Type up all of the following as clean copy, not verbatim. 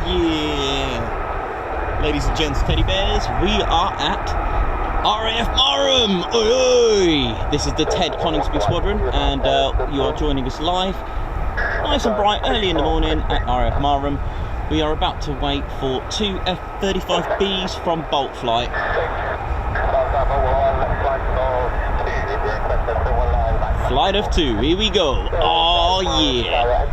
yeah. Ladies and gents, teddy bears, we are at RAF Marham. Oi, oi. This is the Ted Coningsby Squadron, and you are joining us live, nice and bright, early in the morning at RAF Marham. We are about to wait for two F35Bs from Bolt Flight. Flight of two, here we go. Oh yeah.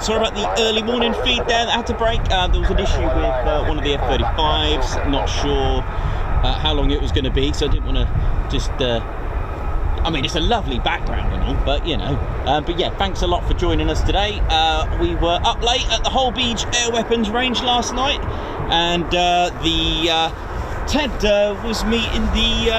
Sorry about the early morning feed there that had to break. There was an issue with one of the F35s. Not sure how long it was going to be, so I didn't want to just... I mean, it's a lovely background and all, but you know. But yeah, thanks a lot for joining us today. We were up late at the Holbeach Air Weapons Range last night, and Ted was meeting the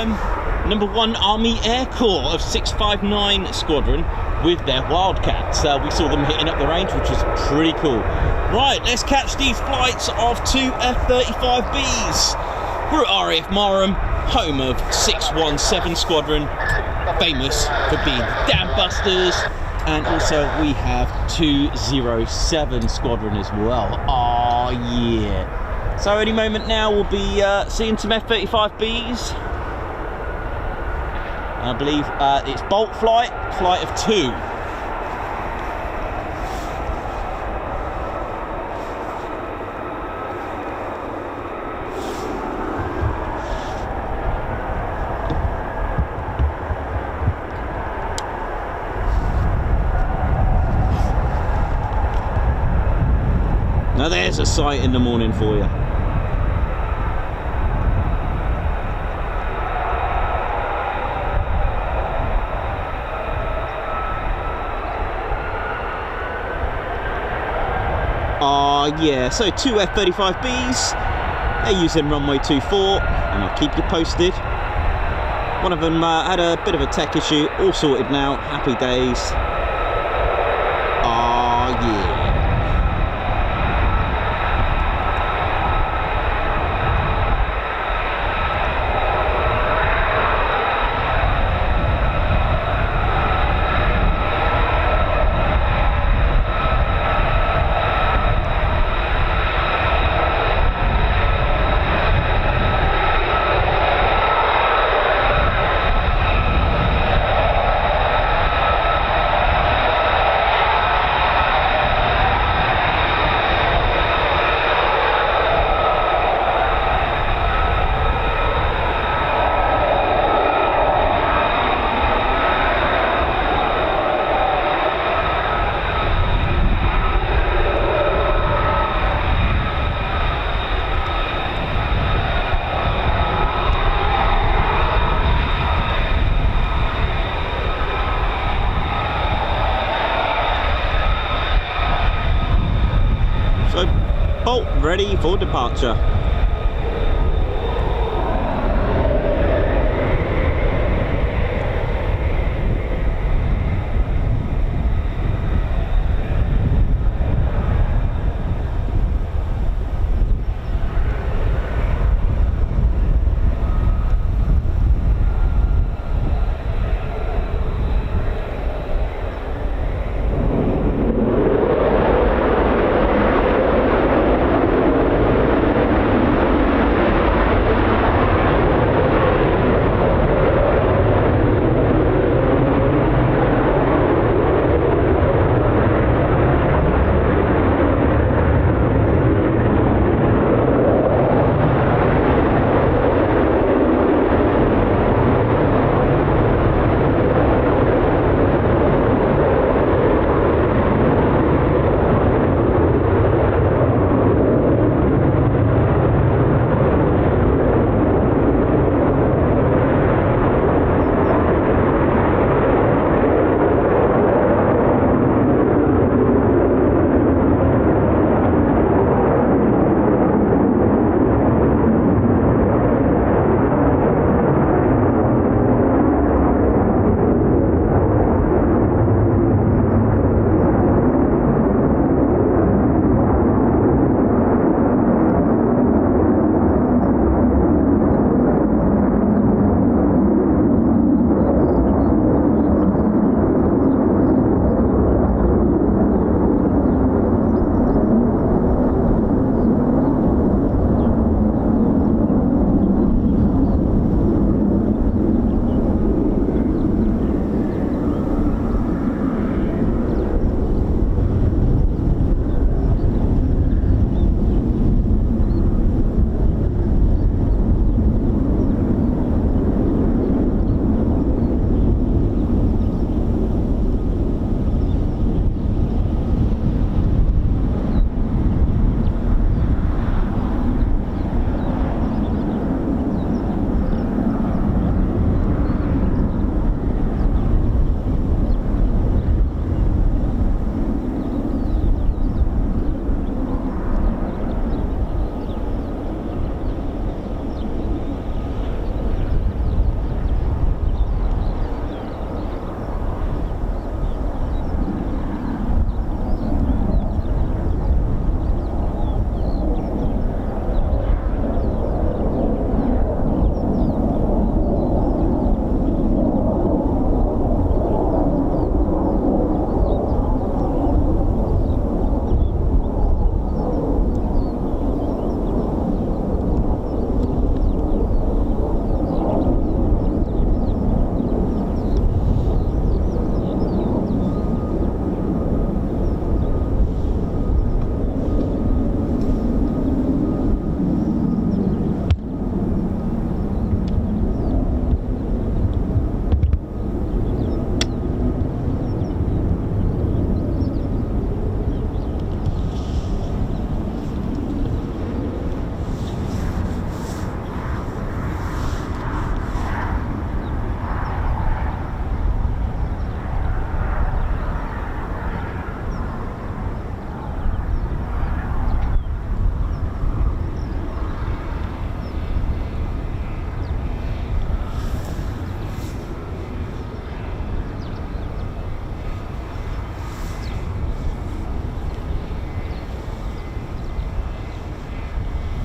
number 1 Army Air Corps of 659 Squadron with their Wildcats. We saw them hitting up the range, which was pretty cool. Right, let's catch these flights of two F35Bs. We're at RAF Marham, home of 617 Squadron, famous for being Dambusters, and also we have 207 Squadron as well. Oh yeah. So any moment now we'll be seeing some F35Bs. I believe it's Bolt Flight, flight of 2. Now there's a sight in the morning for you. Yeah, so two F35Bs, they're using runway 24, and I'll keep you posted. One of them had a bit of a tech issue, all sorted now, happy days. Yeah. Bolt ready for departure.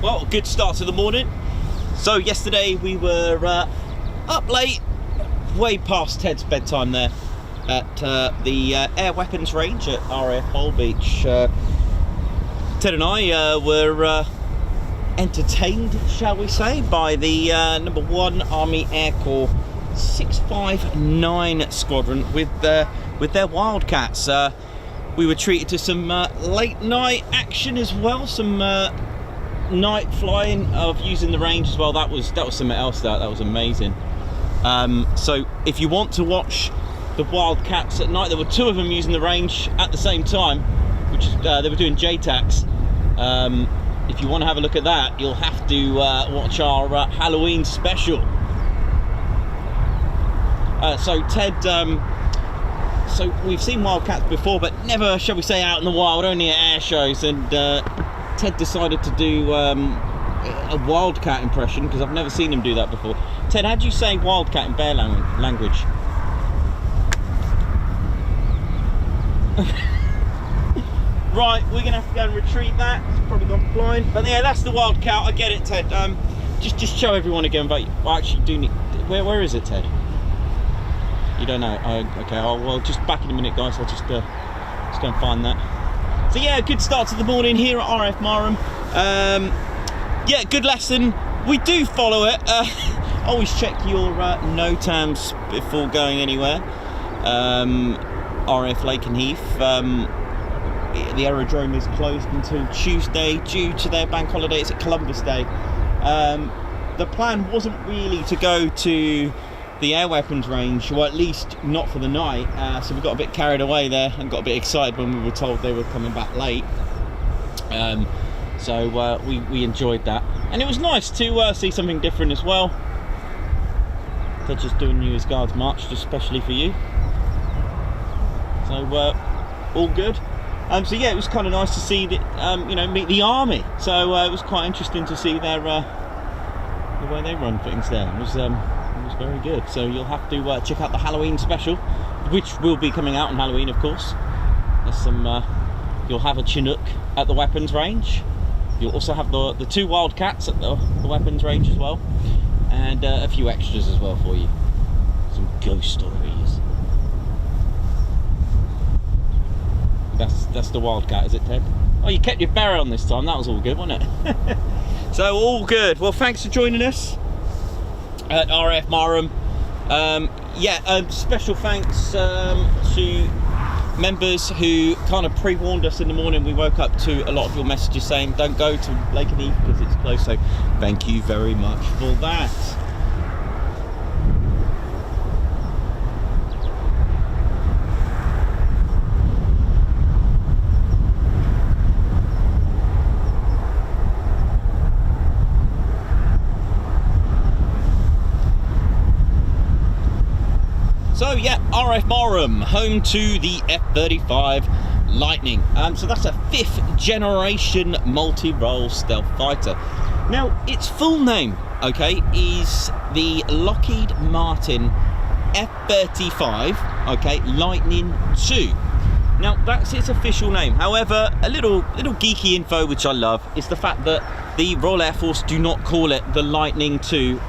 Well, good start to the morning. So yesterday we were up late, way past Ted's bedtime there at the air weapons range at RAF Hull Beach. Ted and I were entertained, shall we say, by the number 1 Army Air Corps 659 Squadron with their Wildcats. We were treated to some late night action as well, some night flying of using the range as well. That was something else. That was amazing. So if you want to watch the Wildcats at night, there were 2 of them using the range at the same time, which is they were doing JTACs. If you want to have a look at that, you'll have to watch our Halloween special. So Ted, so we've seen Wildcats before, but never, shall we say, out in the wild, only at air shows. And Ted decided to do a Wildcat impression, because I've never seen him do that before. Ted, how do you say Wildcat in bear language? Right, we're going to have to go and retrieve that. It's probably gone flying. But yeah, that's the Wildcat. I get it, Ted. Just show everyone again. But I actually do need... Where is it, Ted? You don't know? Okay, well, just back in a minute, guys. I'll just go and find that. So yeah, good start to the morning here at RAF Marham. Yeah, good lesson. We do follow it. Always check your NOTAMs before going anywhere. RAF Lake and Heath. The aerodrome is closed until Tuesday due to their bank holiday. It's at Columbus Day. The plan wasn't really to go to the air weapons range, or at least not for the night, so we got a bit carried away there and got a bit excited when we were told they were coming back late. So we enjoyed that, and it was nice to see something different as well. They're just doing New Year's Guards March just especially for you, so all good. So yeah, it was kind of nice to see that, you know, meet the army. So it was quite interesting to see their the way they run things there. It was very good. So you'll have to check out the Halloween special, which will be coming out on Halloween, of course. There's some. You'll have a Chinook at the weapons range. You'll also have the 2 Wildcats at the weapons range as well, and a few extras as well for you. Some ghost stories. That's the Wildcat, is it, Ted? Oh, you kept your barrel on this time. That was all good, wasn't it? So all good. Well, thanks for joining us at RAF Marham. Yeah, special thanks to members who kind of pre-warned us in the morning. We woke up to a lot of your messages saying don't go to Lake and Heath because it's closed. So thank you very much for that. So yeah, RAF Marham, home to the F35 Lightning. So that's a 5th generation multi-role stealth fighter. Now, its full name, okay, is the Lockheed Martin F35, okay, Lightning II. Now, that's its official name. However, a little geeky info, which I love, is the fact that the Royal Air Force do not call it the Lightning II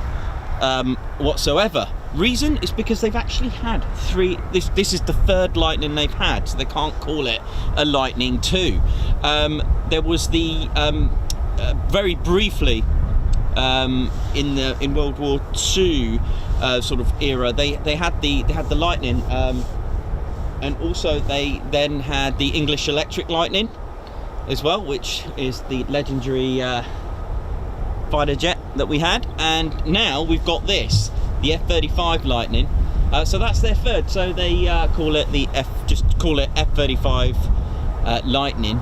whatsoever. Reason is because they've actually had 3. This is the 3rd Lightning they've had, so they can't call it a Lightning II. There was the very briefly in World War II sort of era. They had the Lightning, and also they then had the English Electric Lightning as well, which is the legendary fighter jet that we had. And now we've got this, the F35 Lightning. So that's their 3rd. So they call it the F35 Lightning.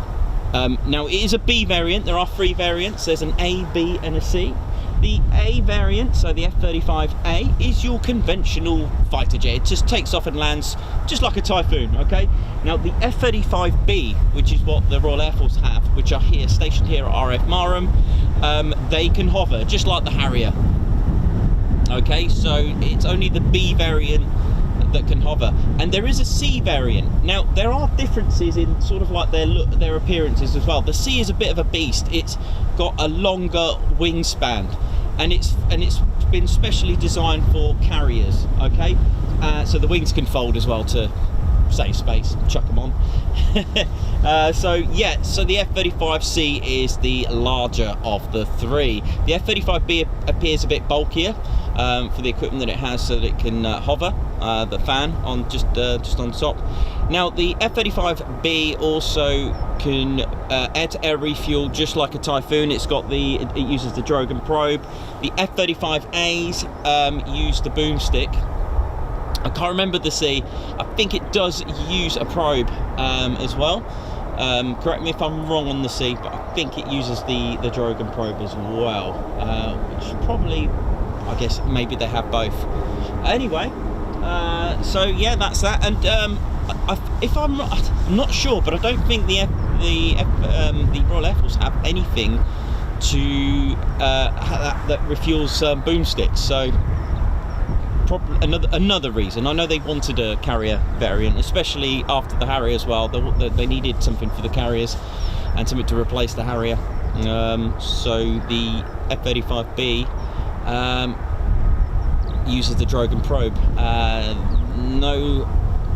Now it is a B variant. There are 3 variants. There's an A, B, and a C. The A variant, so the F35A, is your conventional fighter jet. It just takes off and lands just like a Typhoon, okay? Now the F35B, which is what the Royal Air Force have, which are here, stationed here at RAF Marham, they can hover, just like the Harrier. Okay, so it's only the B variant that can hover, and there is a C variant. Now there are differences in sort of like their appearances as well. The C is a bit of a beast. It's got a longer wingspan, and it's been specially designed for carriers. Okay, so the wings can fold as well to save space. Chuck them on. So yeah, so the F35C is the larger of the three. The F35B appears a bit bulkier for the equipment that it has, so that it can hover the fan on just on top. Now the F35B also can air-to-air refuel just like a Typhoon. It uses the Drogan probe. The F35As use the boomstick. I can't remember the C. I think it does use a probe as well. Correct me if I'm wrong on the C, but I think it uses the Drogan probe as well, which probably, I guess maybe they have both. Anyway, so yeah, that's that. And I'm not sure, but I don't think the Royal Air Force have anything to that refuels boomsticks. So probably another reason. I know they wanted a carrier variant, especially after the Harrier as well. They needed something for the carriers and something to replace the Harrier. So the F35B uses the Drogan probe. No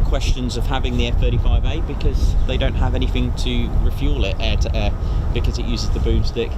questions of having the F35A because they don't have anything to refuel it air to air because it uses the boomstick.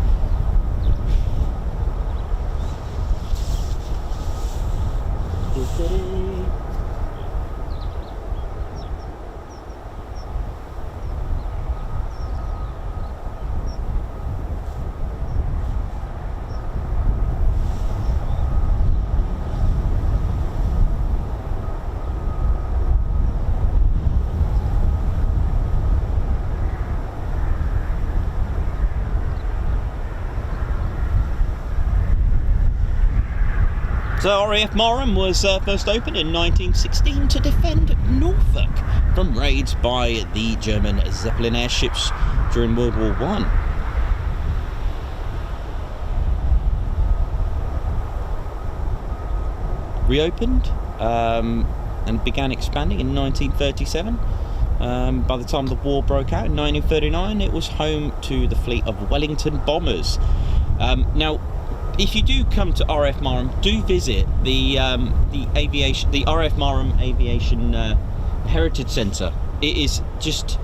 So RAF Marham was first opened in 1916 to defend Norfolk from raids by the German Zeppelin airships during World War I. Reopened and began expanding in 1937. By the time the war broke out in 1939, it was home to the fleet of Wellington bombers. Now, if you do come to RAF Marham, do visit the RAF Marham Aviation Heritage Centre. It is just.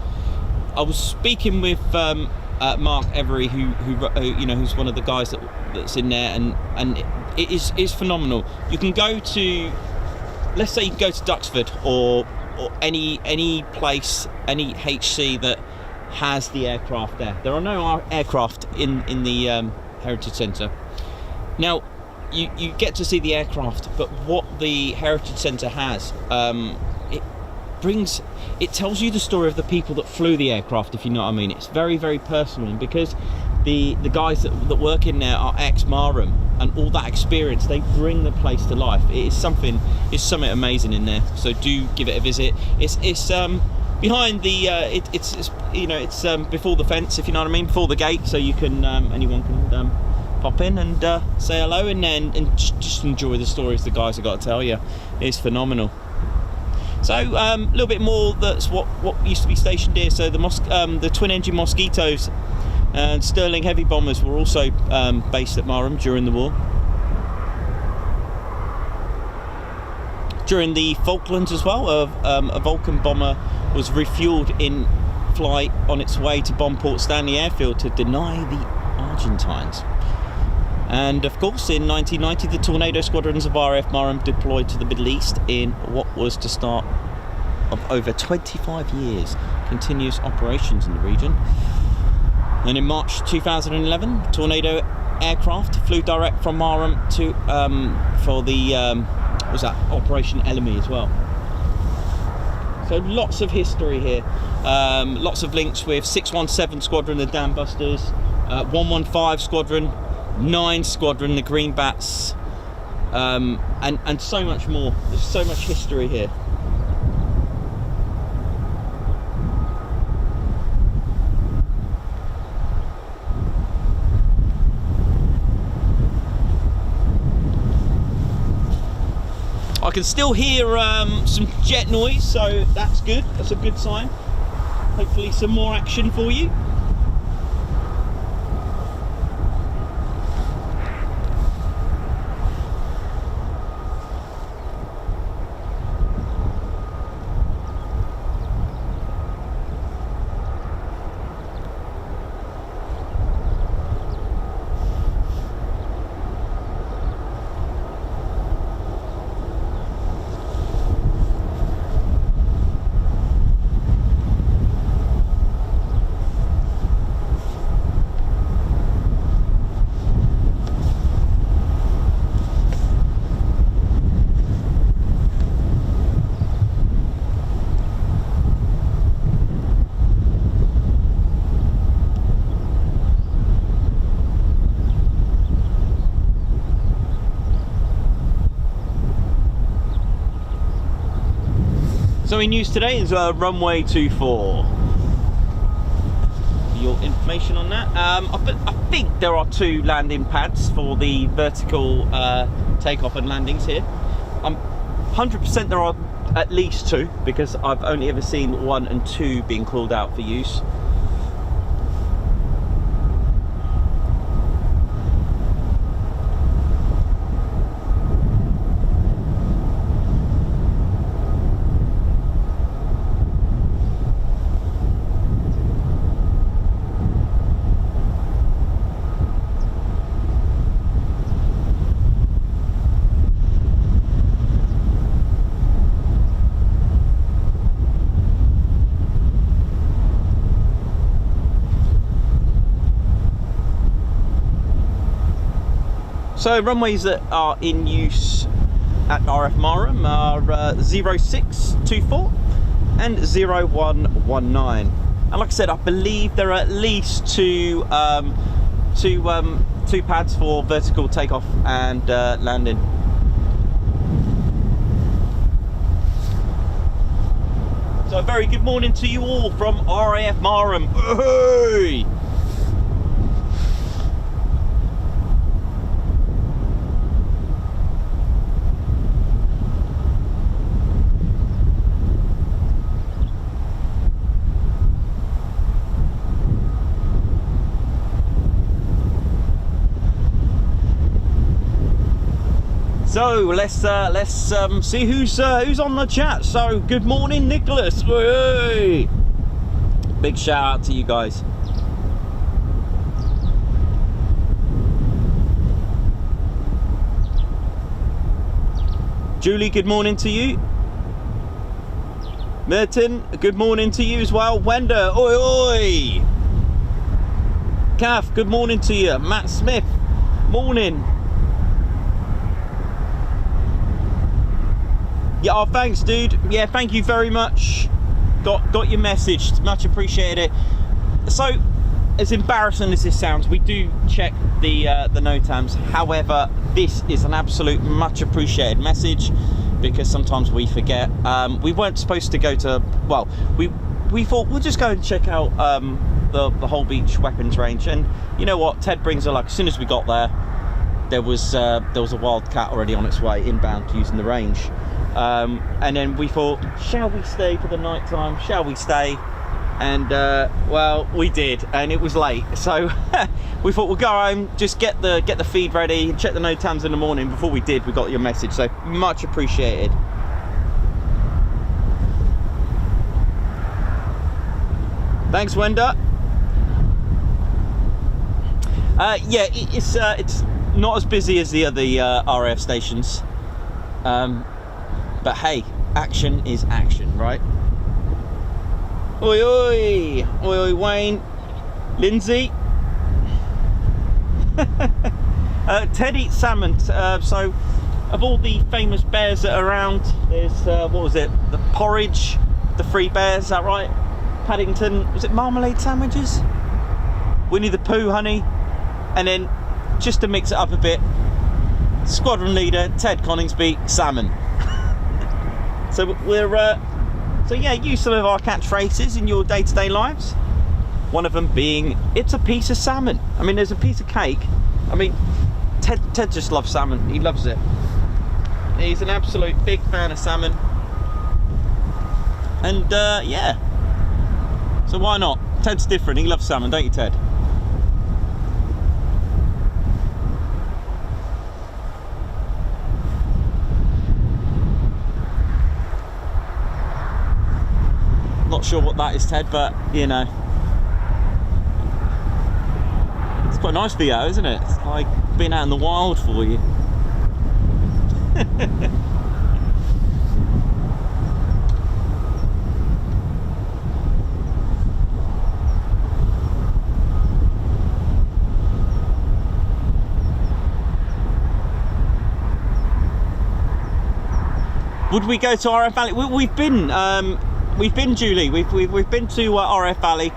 I was speaking with Mark Every, who's one of the guys that's in there, and it is phenomenal. You can go to, let's say you can go to Duxford or any place, any HC that has the aircraft there. There are no aircraft in the Heritage Centre. Now, you get to see the aircraft, but what the Heritage Centre has, it tells you the story of the people that flew the aircraft, if you know what I mean. It's very, very personal, and because the guys that work in there are ex-Marham, and all that experience, they bring the place to life. It's something amazing in there. So do give it a visit. It's behind the it's before the fence, if you know what I mean, before the gate, so you can anyone can pop in and say hello and just enjoy the stories the guys have got to tell you. It's phenomenal. So a little bit more. That's what used to be stationed here. So the twin engine Mosquitoes and Sterling heavy bombers were also based at Marham during the war. During the Falklands as well, a Vulcan bomber was refueled in flight on its way to bomb Port Stanley airfield to deny the Argentines. And of course, in 1990, the Tornado squadrons of RAF Marham deployed to the Middle East in what was the start of over 25 years continuous operations in the region. And in March 2011, Tornado aircraft flew direct from Marham to for the Operation Elemi as well. So lots of history here, lots of links with 617 Squadron, the Dambusters, 115 Squadron, 9 Squadron, the Greenbats, and so much more. There's so much history here. I can still hear some jet noise, so that's good. That's a good sign. Hopefully some more action for you. So in news today is runway 24. Your information on that. I think there are 2 landing pads for the vertical takeoff and landings here. I'm 100% there are at least 2, because I've only ever seen 1 and 2 being called out for use. So runways that are in use at RAF Marham are 0624 and 0119. And like I said, I believe there are at least two pads for vertical takeoff and landing. So a very good morning to you all from RAF Marham. Hey! So let's see who's on the chat. So good morning, Nicholas. Hey! Big shout out to you guys. Julie, good morning to you. Merton, good morning to you as well. Wenda, oi oi. Kath, good morning to you. Matt Smith, morning. Yeah, oh, thanks, dude. Yeah, thank you very much. Got your message. Much appreciated it. So, as embarrassing as this sounds, we do check the NOTAMs. However, this is an absolute much appreciated message, because sometimes we forget. We weren't supposed to go to. Well, we thought we'll just go and check out the whole beach weapons range, and you know what? Ted brings her luck. As soon as we got there was a wildcat already on its way inbound using the range. And then we thought, shall we stay for the night time? Shall we stay? And well, we did, and it was late, so we thought we'll go home, just get the feed ready, check the NOTAMs in the morning. Before we did, we got your message, so much appreciated. Thanks, Wenda. Yeah, it's not as busy as the other RAF stations. But hey, action is action, right? Oi, oi, oi, oi, Wayne, Lindsay. Ted eats salmon. So, of all the famous bears that are around, there's what was it? The porridge, the Three Bears. Is that right? Paddington. Was it marmalade sandwiches? Winnie the Pooh, honey, and then just to mix it up a bit, squadron leader Ted Coningsby, salmon. So we're, so yeah, use some of our catchphrases in your day-to-day lives. One of them being, it's a piece of salmon. I mean, there's a piece of cake. I mean, Ted just loves salmon. He loves it. He's an absolute big fan of salmon. And yeah, so why not? Ted's different, he loves salmon, don't you, Ted? Not sure what that is, Ted, but you know, it's quite a nice video, isn't it? It's like being out in the wild for you. Would we go to RAF Valley? We've been, Julie. We've been to RAF Valley.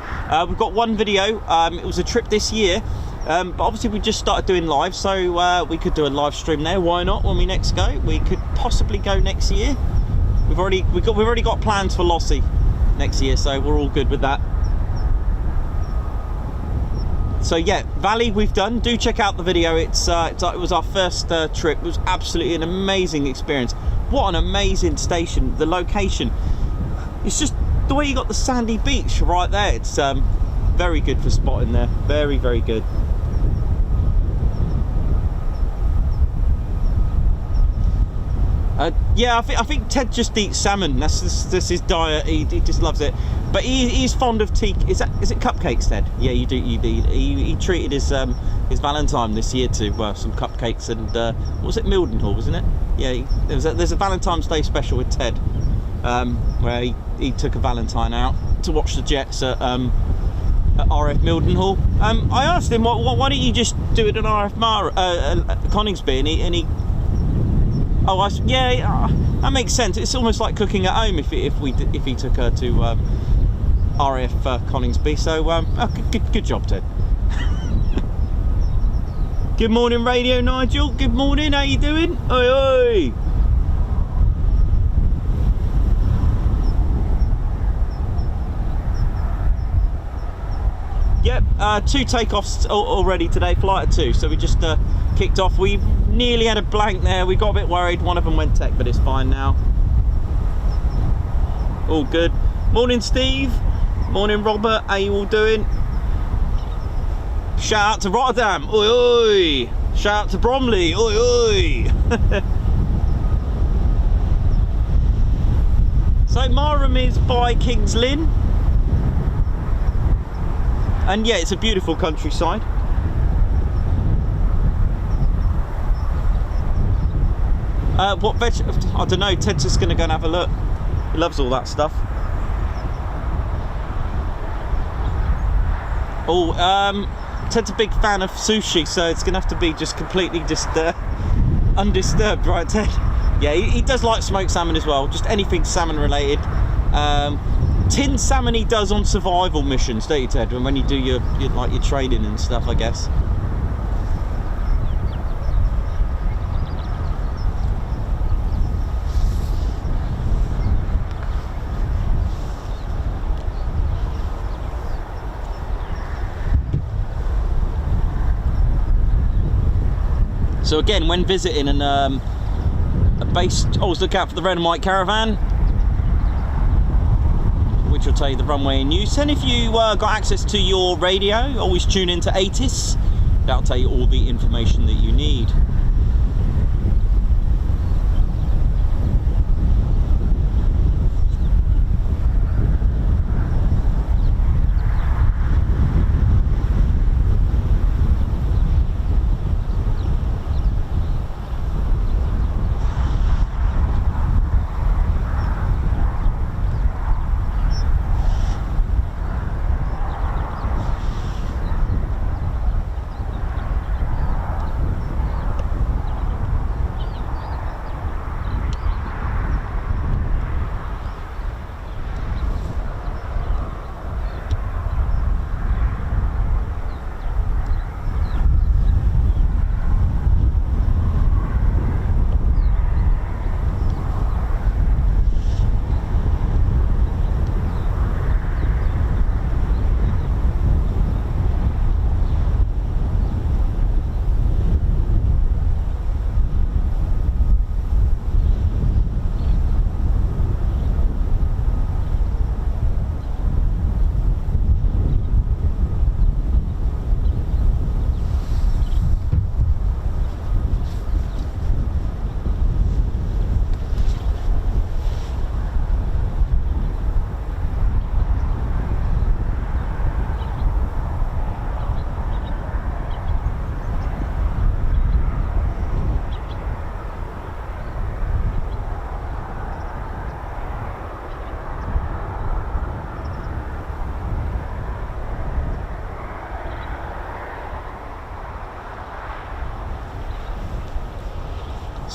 We've got one video. It was a trip this year, but obviously we just started doing live, so we could do a live stream there. Why not? When we next go, we could possibly go next year. We've already got plans for Lossie next year, so we're all good with that. So yeah, Valley we've done. Do check out the video. It was our first trip. It was absolutely an amazing experience. What an amazing station. The location, it's just the way you got the sandy beach right there. It's very good for spotting there. Very, very good. Yeah, I think Ted just eats salmon. That's his diet. He just loves it. But he's fond of tea. Is it cupcakes, Ted? Yeah, you do. He treated his Valentine this year to some cupcakes and what was it, Mildenhall, wasn't it? Yeah, there's a Valentine's Day special with Ted where he took a Valentine out to watch the Jets at RF Mildenhall. I asked him why don't you just do it at RF Coningsby, and he yeah, that makes sense. It's almost like cooking at home if he took her to RF Coningsby. So good job, Ted. Good morning, Radio Nigel. Good morning. How you doing? Oi, oi. Yep, 2 takeoffs already today, flight of 2. So we just kicked off. We nearly had a blank there. We got a bit worried. One of them went tech, but it's fine now. All good. Morning, Steve. Morning, Robert. How you all doing? Shout out to Rotterdam. Oi, oi. Shout out to Bromley. Oi, oi. So Marham is by King's Lynn. And yeah, it's a beautiful countryside. What veg? I don't know. Ted's just going to go and have a look. He loves all that stuff. Oh, Ted's a big fan of sushi, so it's going to have to be just completely undisturbed, right, Ted? Yeah, he does like smoked salmon as well. Just anything salmon related. Tinned salmon he does on survival missions, don't you, Ted? When you do your training and stuff, I guess. So again, when visiting a base, always look out for the red and white caravan, which will tell you the runway in use. And if you got access to your radio, always tune into ATIS. That'll tell you all the information that you need.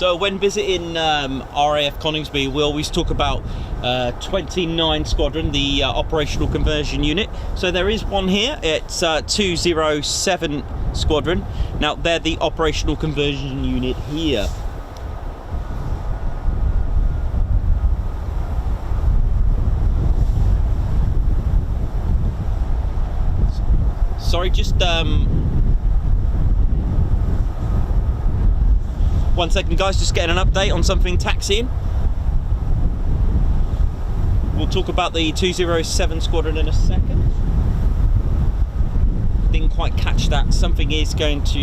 So when visiting RAF Coningsby, we always talk about 29 Squadron, the operational conversion unit. So there is one here. It's 207 Squadron. Now they're the operational conversion unit here. Sorry, just 1 second guys, just getting an update on something taxiing. We'll talk about the 207 Squadron in a second. Didn't quite catch that. Something is going to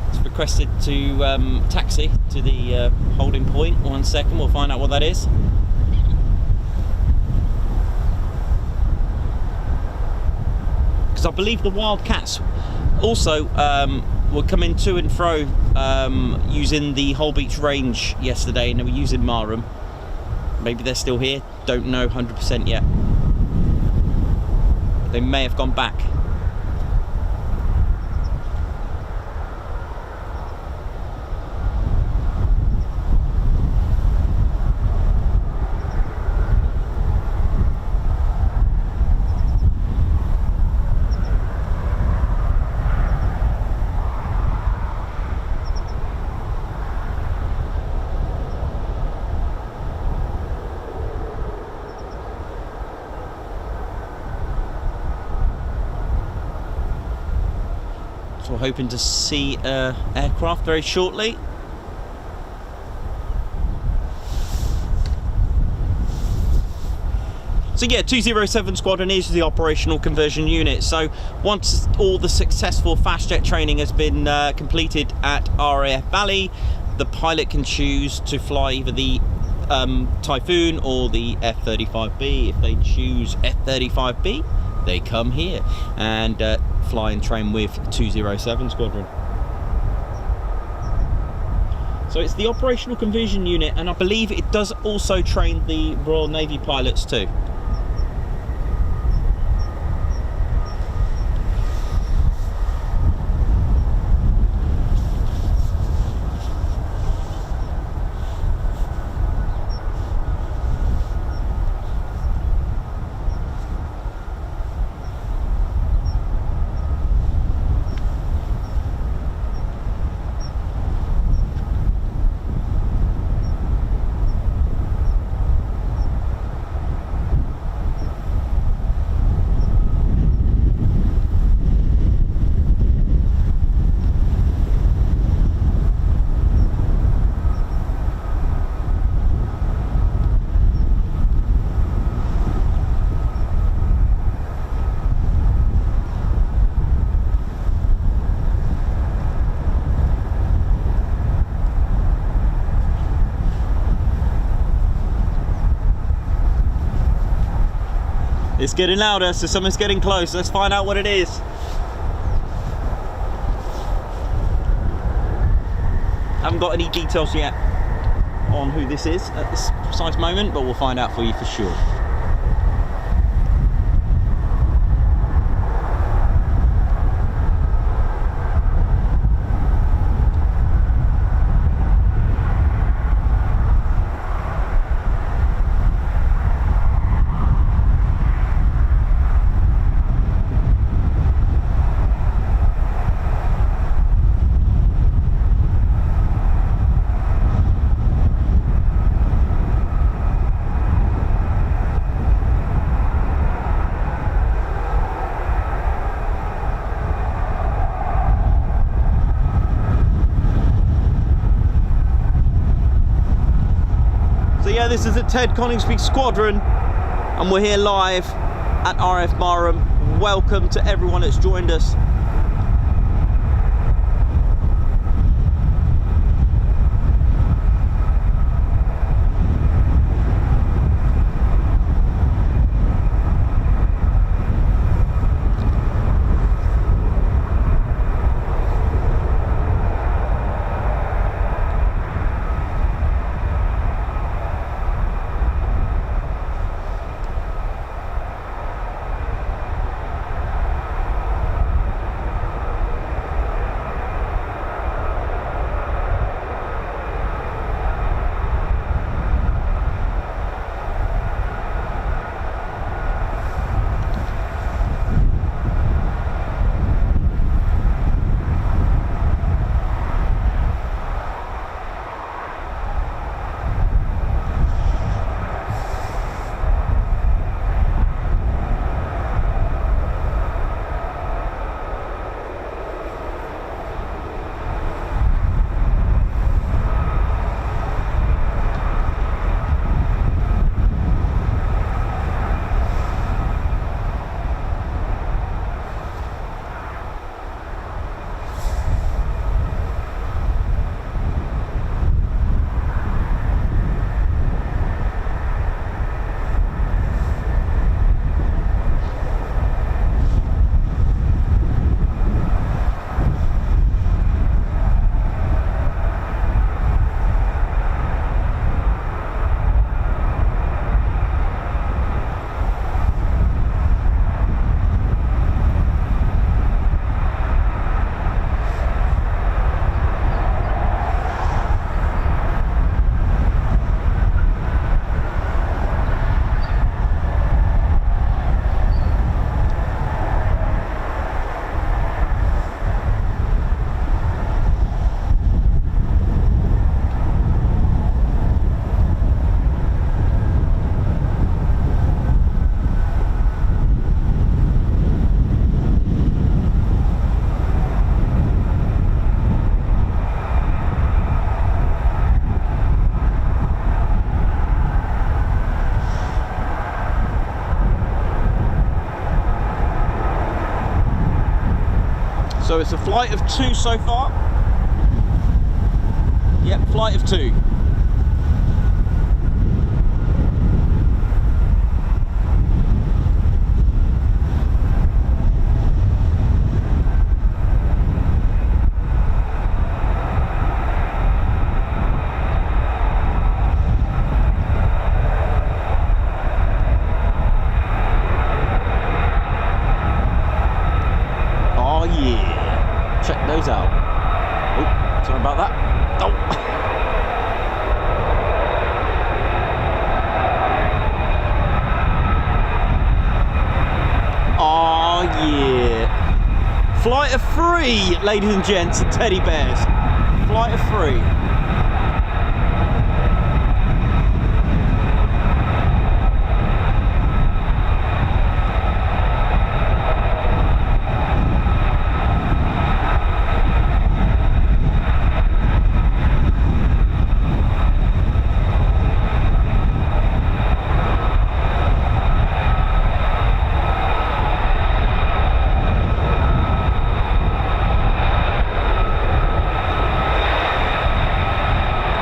it's requested to taxi to the holding point. 1 second, we'll find out what that is. Because I believe the Wildcats also were coming to and fro using the Whole Beach range yesterday, and they were using Marham. Maybe they're still here, don't know 100% yet. They may have gone back. We're hoping to see aircraft very shortly. So yeah, 207 Squadron is the operational conversion unit. So once all the successful fast jet training has been completed at RAF Valley, the pilot can choose to fly either the Typhoon or the F35B. If they choose F35B, they come here and fly and train with 207 Squadron. So it's the operational conversion unit, and I believe it does also train the Royal Navy pilots too. It's getting louder, so something's getting close. Let's find out what it is. Haven't got any details yet on who this is at this precise moment, but we'll find out for you for sure. Yeah, this is at Ted Coningsby Squadron, and we're here live at RAF Marham. Welcome to everyone that's joined us. So it's a flight of 2 so far. Yep, flight of 2. Oh yeah, check those out. Oh, sorry about that. Oh. Oh yeah. Flight of 3, ladies and gents and teddy bears. Flight of 3.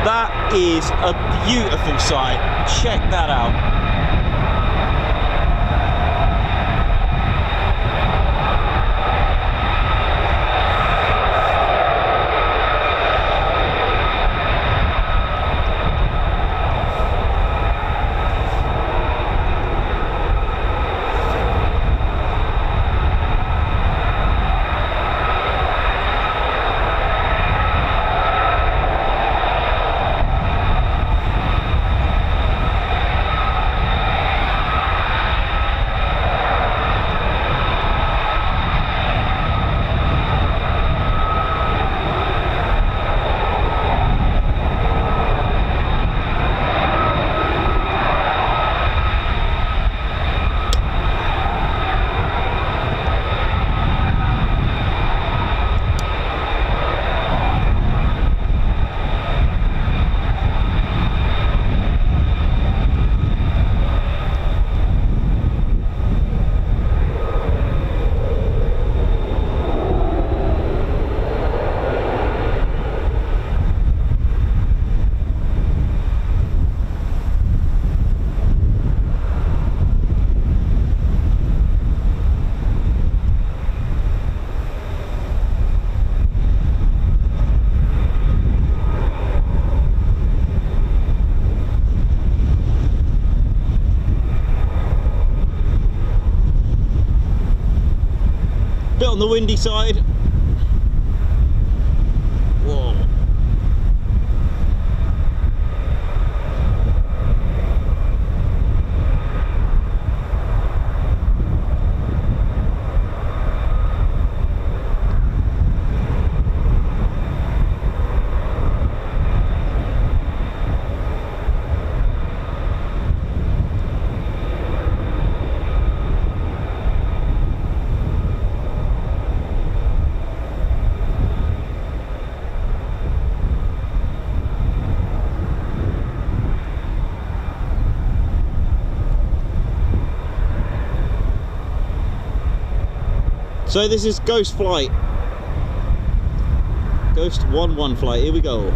That is a beautiful sight. Check that out. Bit on the windy side. Whoa. So this is Ghost flight. Ghost 1-1 flight, here we go.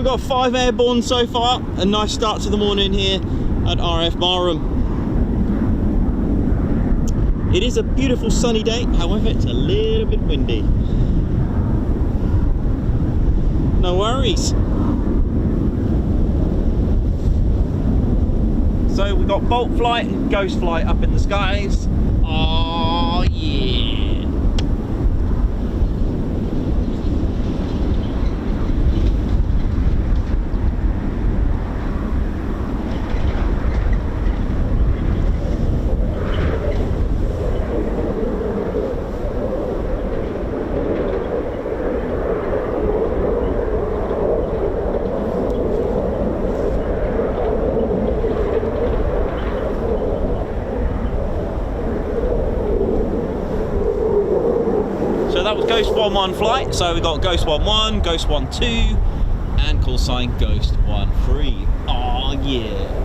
we've got 5 airborne so far. A nice start to the morning here at RAF Marham. It is a beautiful sunny day, however it's a little bit windy. No worries. So we've got Bolt Flight and Ghost Flight up in the skies. Oh yeah. That was Ghost 11 flight, so we got Ghost 11, Ghost 12, and call sign Ghost 13. Oh yeah.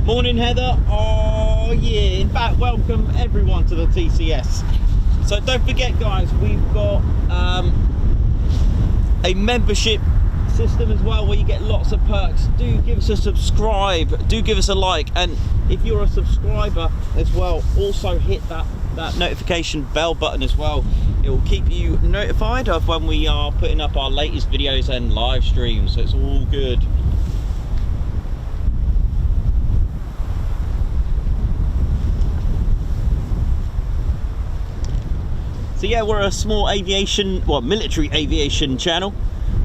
Morning, Heather. Oh yeah, in fact, welcome everyone to the TCS. So don't forget, guys, we've got a membership system as well, where you get lots of perks. Do give us a subscribe, do give us a like, and if you're a subscriber as well, also hit that notification bell button as well. It will keep you notified of when we are putting up our latest videos and live streams, so it's all good. So yeah, we're a small aviation, well, military aviation channel,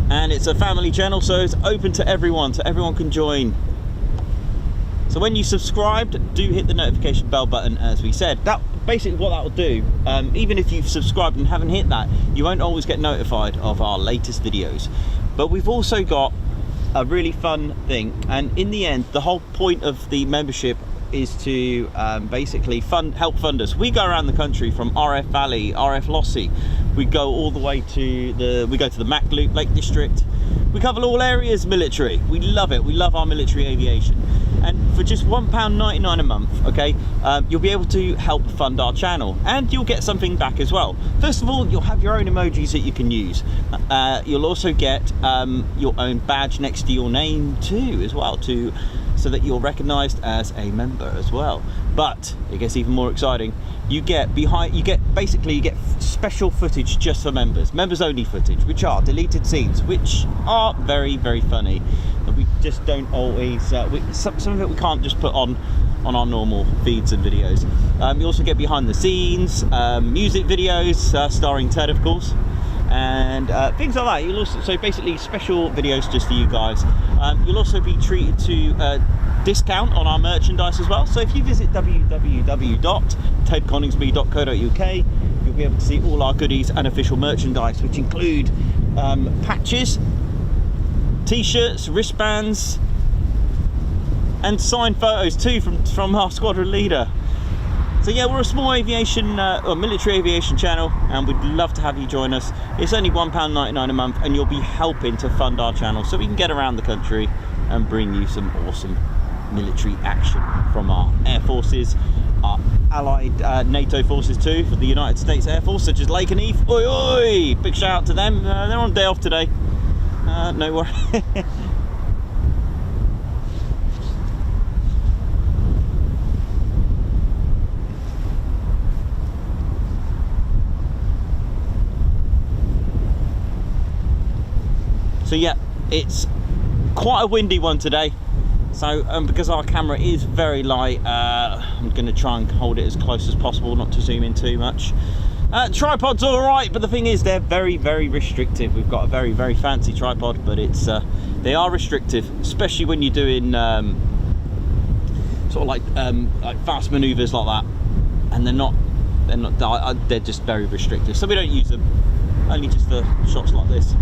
and it's a family channel, so it's open to everyone, so everyone can join. So when you subscribed, do hit the notification bell button, as we said. That basically what that will do, even if you've subscribed and haven't hit that, you won't always get notified of our latest videos. But we've also got a really fun thing, and in the end, the whole point of the membership is to basically help fund us. We go around the country from RF Valley, RF Lossy. We go all the way to the Macloop Lake District. We cover all areas military. We love it. We love our military aviation. And for just £1.99 a month, okay, you'll be able to help fund our channel, and you'll get something back as well. First of all, you'll have your own emojis that you can use. You'll also get your own badge next to your name too, as well, so that you're recognised as a member as well. But it gets even more exciting. You get special footage just for members only footage, which are deleted scenes, which are very, very funny, and we just don't always some of it we can't just put on our normal feeds and videos. You also get behind the scenes music videos starring Ted, of course, and things like that. You'll also, so basically special videos just for you guys. You'll also be treated to discount on our merchandise as well. So if you visit www.tedconingsby.co.uk, you'll be able to see all our goodies and official merchandise, which include patches, t-shirts, wristbands, and signed photos too from our squadron leader. So yeah, we're a small aviation or military aviation channel, and we'd love to have you join us. It's only £1.99 a month, and you'll be helping to fund our channel so we can get around the country and bring you some awesome military action from our air forces, our allied NATO forces too, for the United States Air Force, such as Lake and Eve. Oi oi! Big shout out to them. They're on day off today. No worries. So yeah, it's quite a windy one today. So because our camera is very light, I'm going to try and hold it as close as possible, not to zoom in too much. Tripod's all right, but the thing is, they're very, very restrictive. We've got a very, very fancy tripod, but they are restrictive, especially when you're doing sort of like fast manoeuvres like that, and they're just very restrictive. So we don't use them, only just for shots like this.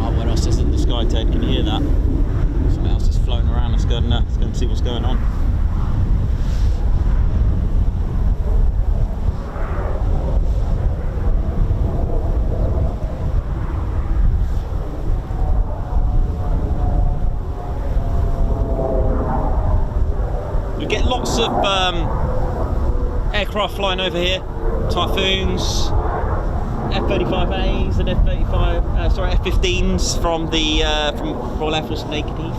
What else is in the sky, Ted? Can you hear that? Something else is floating around. Let's go and see what's going on. We get lots of aircraft flying over here. Typhoons, F35As and F15s from the from Royal Air Force Naked Heath.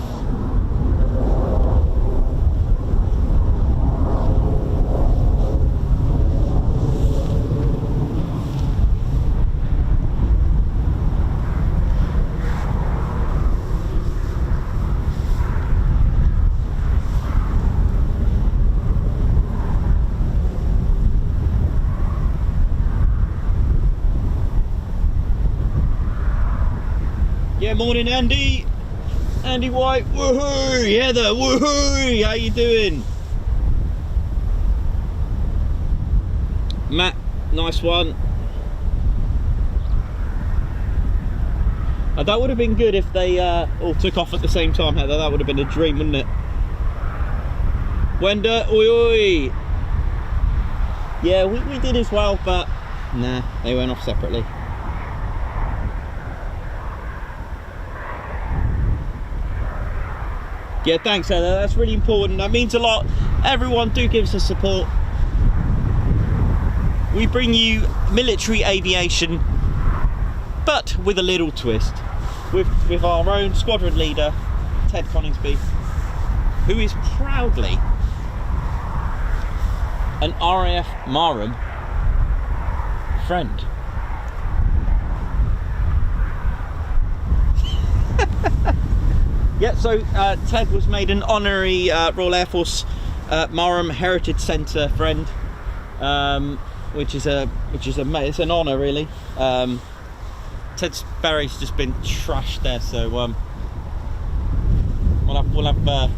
Yeah, morning Andy White, woohoo! Heather, woohoo! How you doing? Matt, nice one. That would have been good if they all took off at the same time, Heather. That would have been a dream, wouldn't it? Wenda, oi oi! Yeah, we did as well, but nah, they went off separately. Yeah, thanks Heather, that's really important. That means a lot. Everyone do give us a support. We bring you military aviation, but with a little twist. With our own squadron leader, Ted Coningsby, who is proudly an RAF Marham friend. Yeah, so Ted was made an honorary Royal Air Force Marham Heritage Centre friend, which is it's an honour really. Ted Sparrow's just been trashed there, so we'll have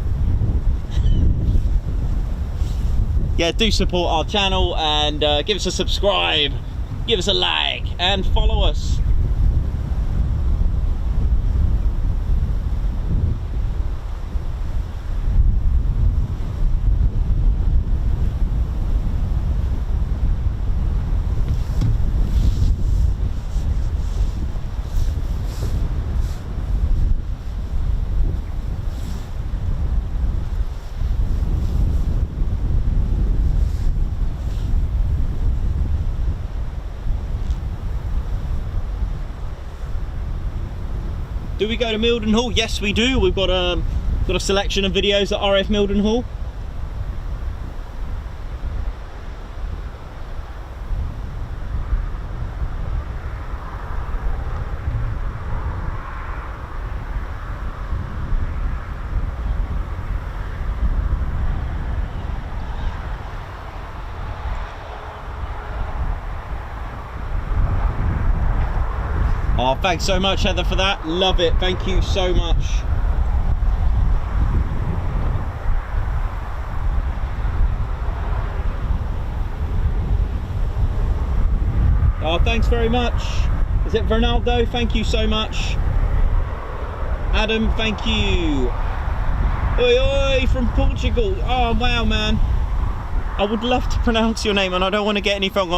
yeah, do support our channel and give us a subscribe, give us a like and follow us. Do we go to Mildenhall? Yes, we do. We've got a selection of videos at RAF Mildenhall. Oh, thanks so much, Heather, for that. Love it. Thank you so much. Oh, thanks very much. Is it Ronaldo? Thank you so much. Adam, thank you. Oi, oi, from Portugal. Oh, wow, man. I would love to pronounce your name, and I don't want to get anything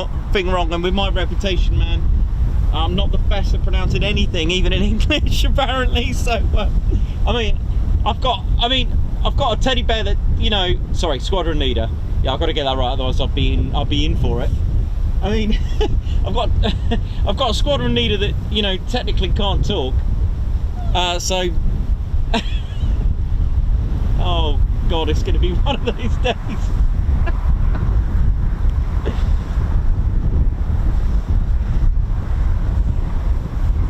wrong. And with my reputation, man, I'm not the best at pronouncing anything, even in English, apparently. So, I mean, I've got a teddy bear that, you know, sorry, squadron leader. Yeah, I've got to get that right, otherwise I'll be in for it. I mean, I've got a squadron leader that, you know, technically can't talk. So, oh God, it's going to be one of those days.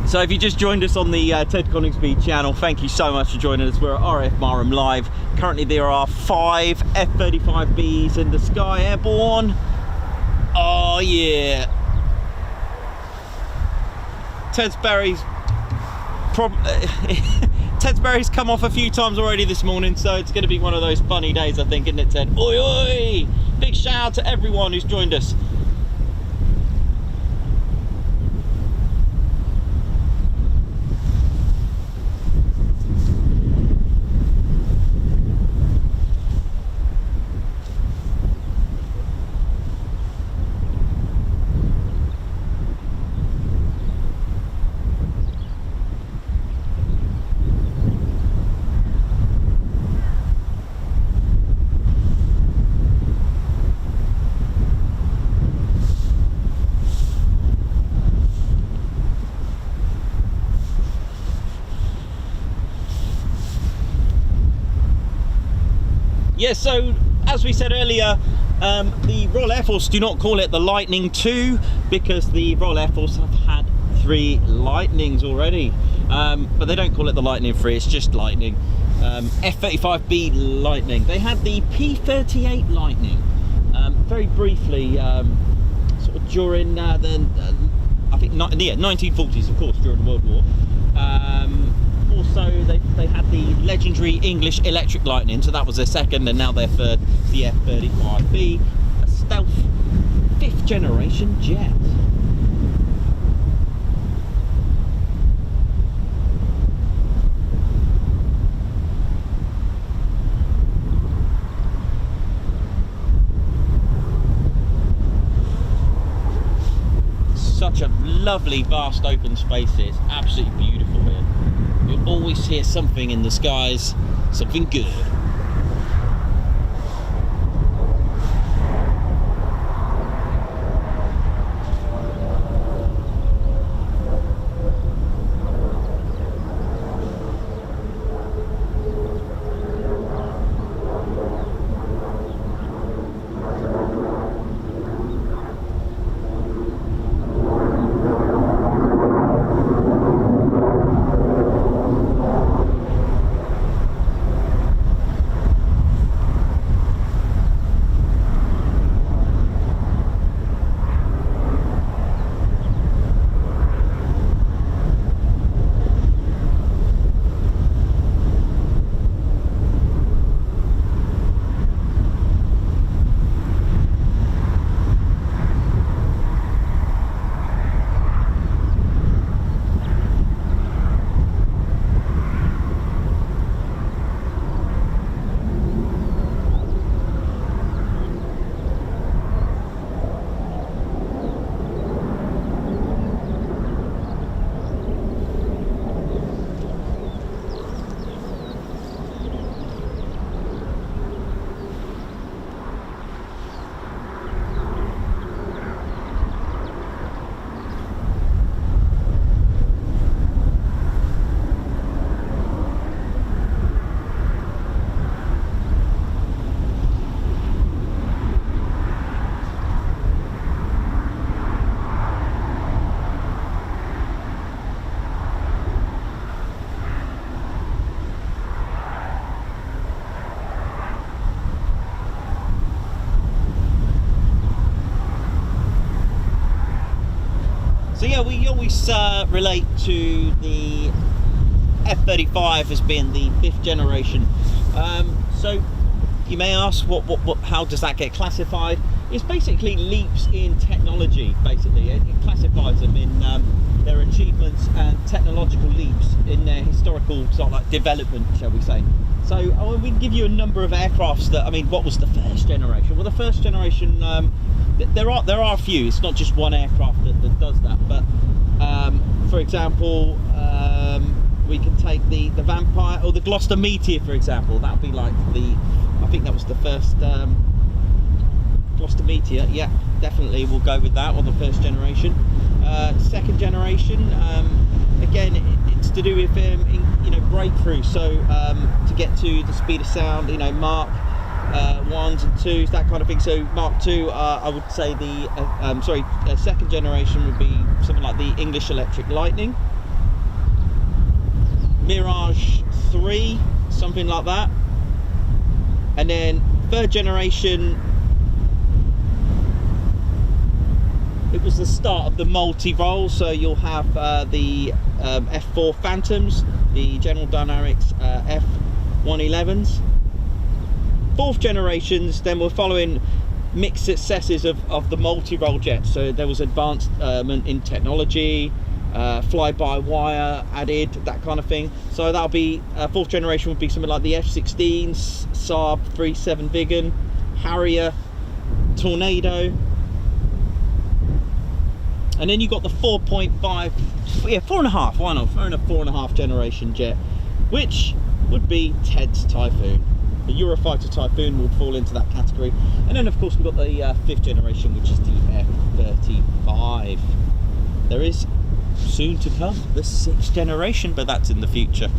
So if you just joined us on the Ted Coningsby channel, thank you so much for joining us. We're at RAF Marham Live. Currently there are 5 F35Bs in the sky, airborne. Oh yeah. Ted Sparrow's come off a few times already this morning, so it's going to be one of those funny days, I think, isn't it, Ted? Oi oi! Big shout out to everyone who's joined us. Yeah, so as we said earlier, the Royal Air Force do not call it the Lightning II because the Royal Air Force have had 3 Lightnings already, but they don't call it the Lightning III, it's just Lightning. F35B Lightning. They had the P38 Lightning very briefly, sort of during I think 1940s, of course, during the World War. Also, they had the legendary English Electric Lightning, so that was their second, and now their third, the F35B, a stealth 5th generation jet. Such a lovely, vast open space here. It's absolutely beautiful here. You'll always hear something in the skies, something good. So yeah, we always relate to the F35 as being the 5th generation. So you may ask, how does that get classified? It's basically leaps in technology. Basically, it classifies them in their achievements and technological leaps in their historical sort of like development, shall we say? So we can give you a number of aircrafts that, I mean, what was the first generation? Well, the first generation, there are a few. It's not just one aircraft that does that. But for example, we can take the Vampire or the Gloucester Meteor, for example. That would be like I think that was the first Gloucester Meteor. Yeah, definitely we'll go with that on the first generation. Second generation, again, it's to do with breakthrough. So to get to the speed of sound, Mark 1s and 2s, that kind of thing. So Mark 2, I would say the second generation would be something like the English Electric Lightning, Mirage 3, something like that. And then third generation, it was the start of the multi-role. So you'll have the F4 Phantoms, the General Dynamics F111s. Fourth generations, then we're following mixed successes of the multi-role jets. So there was advancement in technology, fly-by-wire added, that kind of thing. So that'll be fourth generation would be something like the F-16s, Saab 37 Viggen, Harrier, Tornado. And then you got the 4.5, yeah, 4.5, why not? 4.5 generation jet, which would be Ted's Typhoon. The Eurofighter Typhoon will fall into that category. And then of course we've got the 5th generation, which is the F35. There is soon to come the 6th generation, but that's in the future.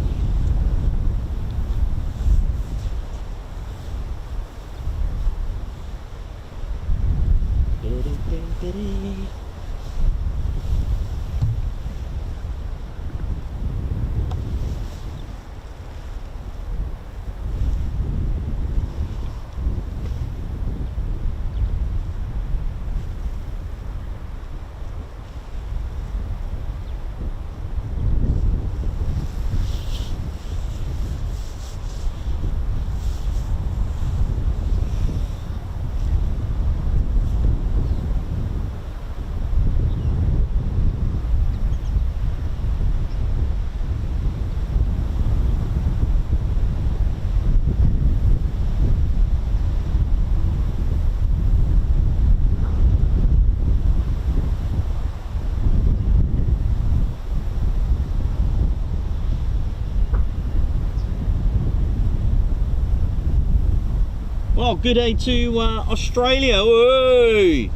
Well, good day to Australia. Ooh.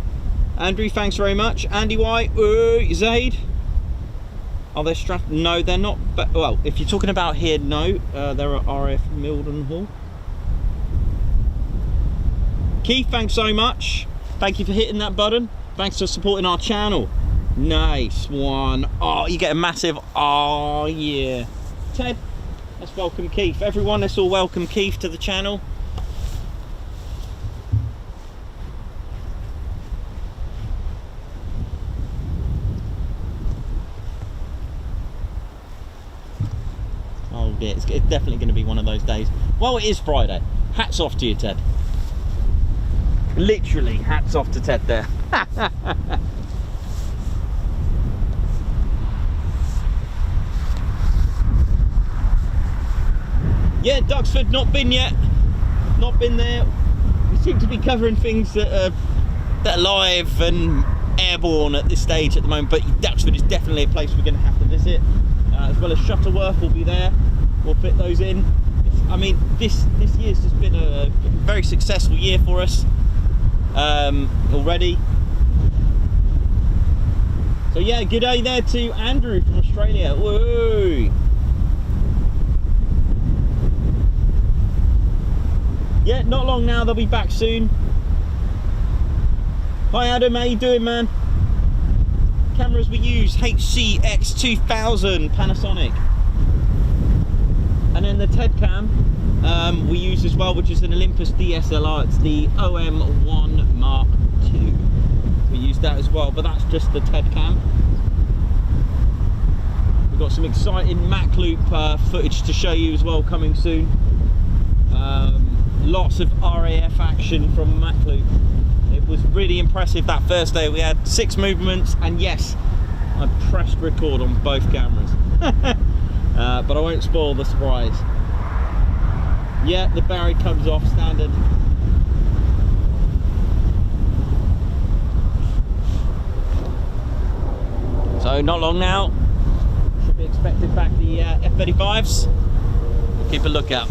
Andrew, thanks very much. Andy White, ooh. Zaid. Are they strapped? No, they're not. But well, if you're talking about here, no. They're at RAF Mildenhall. Keith, thanks so much. Thank you for hitting that button. Thanks for supporting our channel. Nice one. Oh, you get a massive, oh yeah. Ted, let's welcome Keith. Everyone, let's all welcome Keith to the channel. Oh dear, it's definitely going to be one of those days. Well, it is Friday. Hats off to you, Ted. Literally, hats off to Ted there. Yeah, Duxford, not been yet. Not been there. We seem to be covering things that are live and airborne at this stage at the moment, but Duxford is definitely a place we're going to have to visit, as well as Shuttleworth will be there. We'll fit those in. I mean, this year's just been a very successful year for us already. So yeah, good day there to Andrew from Australia. Woo! Yeah, not long now, they'll be back soon. Hi Adam, how you doing, man? Cameras we use, HCX2000 Panasonic. And then the TED cam we use as well, which is an Olympus DSLR. It's the OM1 Mark II. We use that as well, but that's just the TED cam. We've got some exciting Mac Loop footage to show you as well coming soon. Lots of RAF action from Mac Loop. It was really impressive that first day. We had 6 movements, and yes, I pressed record on both cameras. But I won't spoil the surprise. Yeah, the barrier comes off standard. So not long now, should be expected back the F35s. We'll keep a lookout.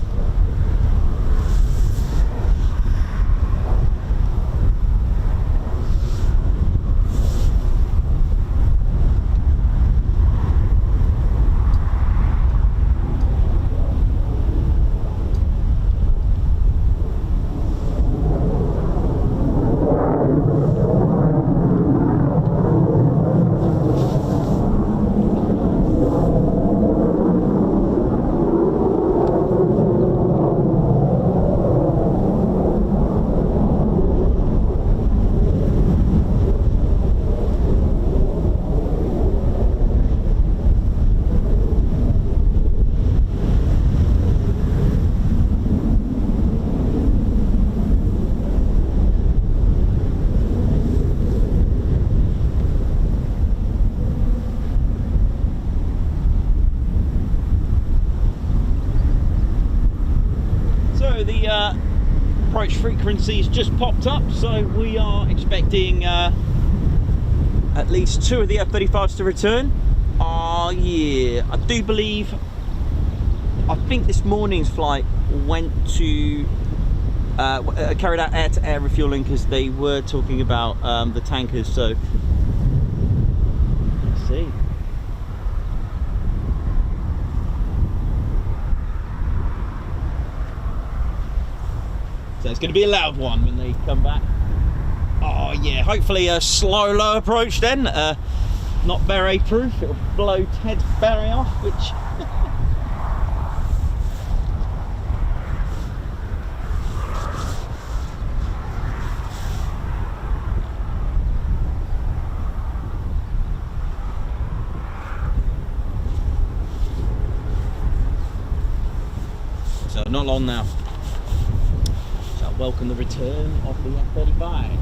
Approach frequencies just popped up, so we are expecting at least 2 of the F-35s to return. Oh yeah, I do believe, I think this morning's flight went to carried out air-to-air refueling, because they were talking about the tankers, so let's see. So it's going to be a loud one when they come back. Oh yeah, hopefully a slow, low approach then. Not beret proof, it'll blow Ted's beret off, which... So not long now. Welcome the return of the F-35s.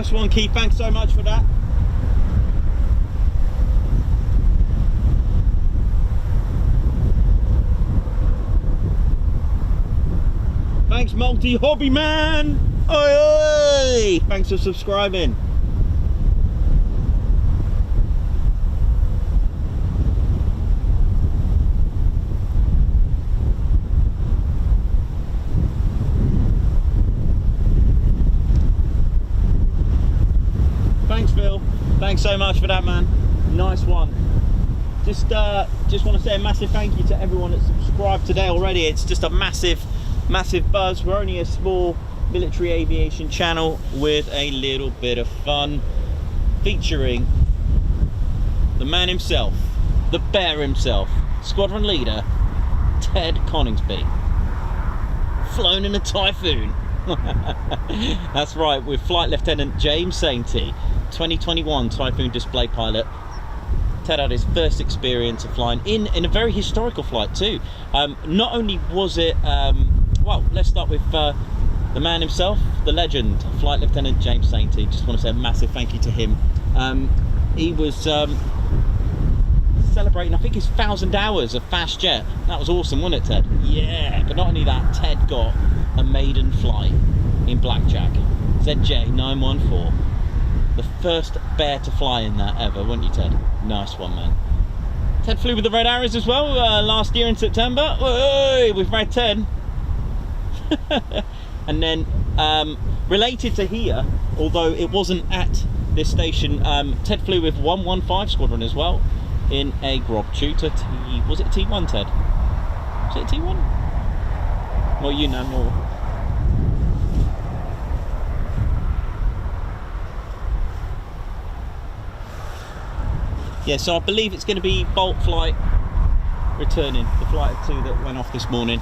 Nice one, Keith. Thanks so much for that. Thanks, multi-hobby man. Oi, oi. Thanks for subscribing. Thanks, Phil. Thanks so much for that, man. Nice one. Just want to say a massive thank you to everyone that subscribed today already. It's just a massive buzz. We're only a small military aviation channel with a little bit of fun, featuring the man himself, the bear himself, squadron leader Ted Coningsby, flown in a Typhoon. That's right, with Flight Lieutenant James Sainty, 2021 Typhoon display pilot. Ted had his first experience of flying in a very historical flight too. Not only was it well, let's start with the man himself, the legend, Flight Lieutenant James Sainty. Just want to say a massive thank you to him. He was celebrating, I think, his 1,000 hours of fast jet. That was awesome, wasn't it, Ted? Yeah, but not only that, Ted got a maiden flight in Blackjack, ZJ914. The first bear to fly in that ever, weren't you, Ted? Nice one, man. Ted flew with the Red Arrows as well last year in September. Whoa, with Red 10. And then related to here, although it wasn't at this station, Ted flew with 115 Squadron as well in a Grob Tutor was it a T1, Ted? Was it a T1? Well, you know more. Yeah, so I believe it's going to be Bolt flight returning, the flight of 2 that went off this morning.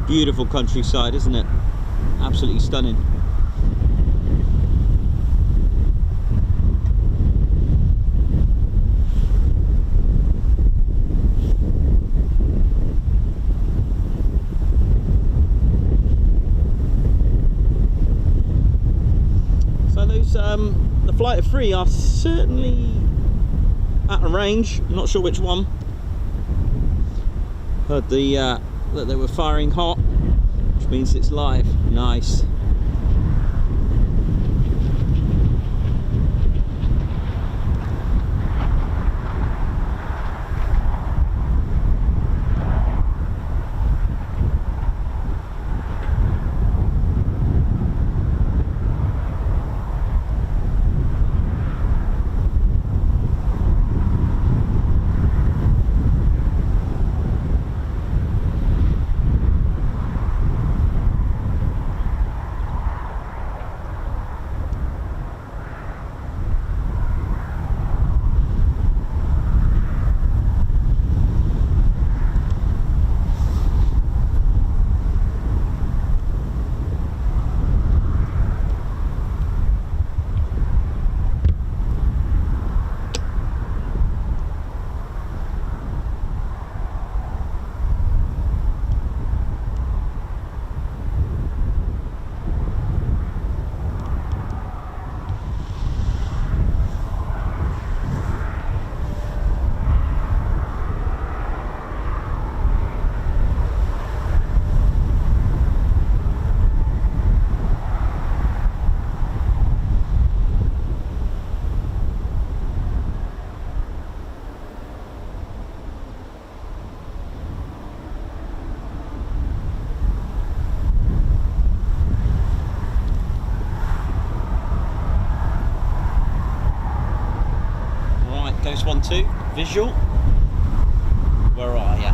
Beautiful countryside, isn't it? Absolutely stunning. So those the flight of 3 are certainly at a range. Not sure which one. Heard the that they were firing hot, which means it's live. Nice. to? Visual? Where are ya?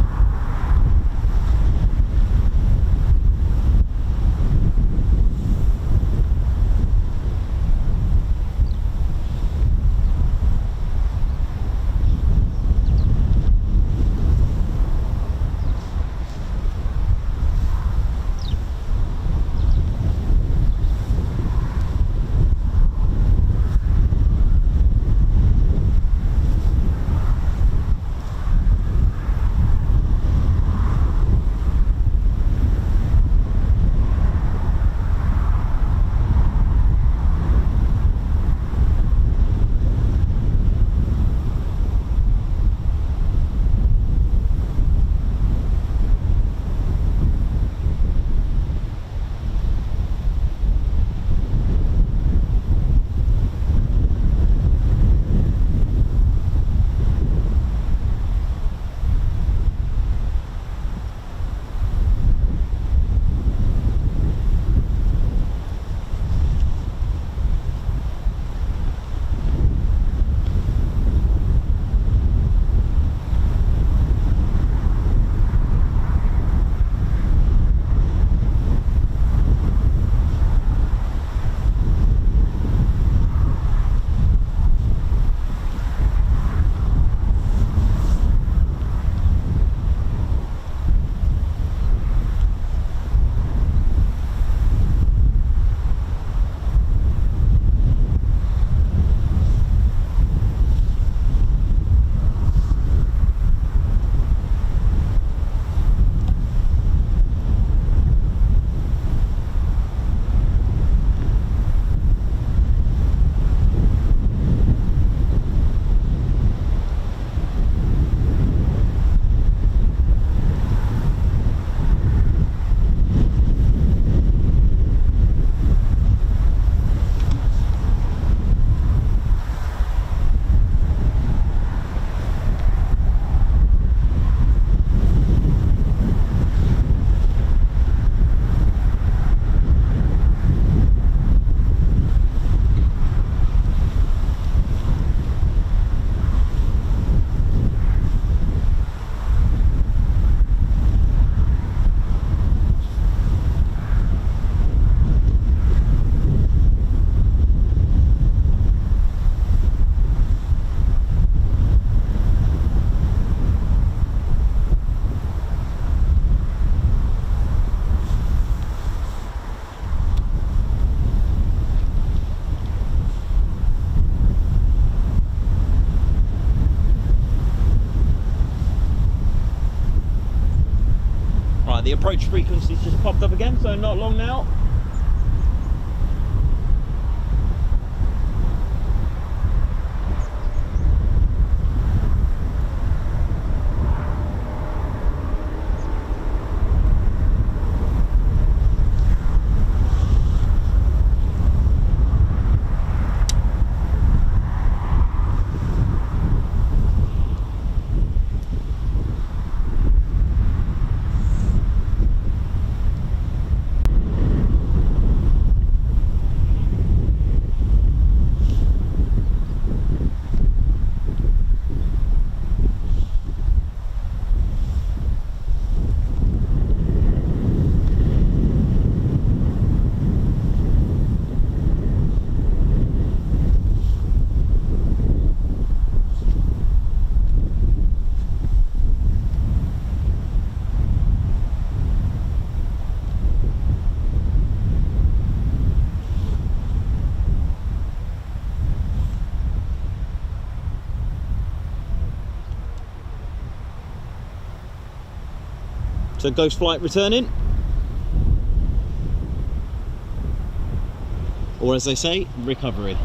The approach frequency's just popped up again, so not long now. So ghost flight returning, or as they say, recovery.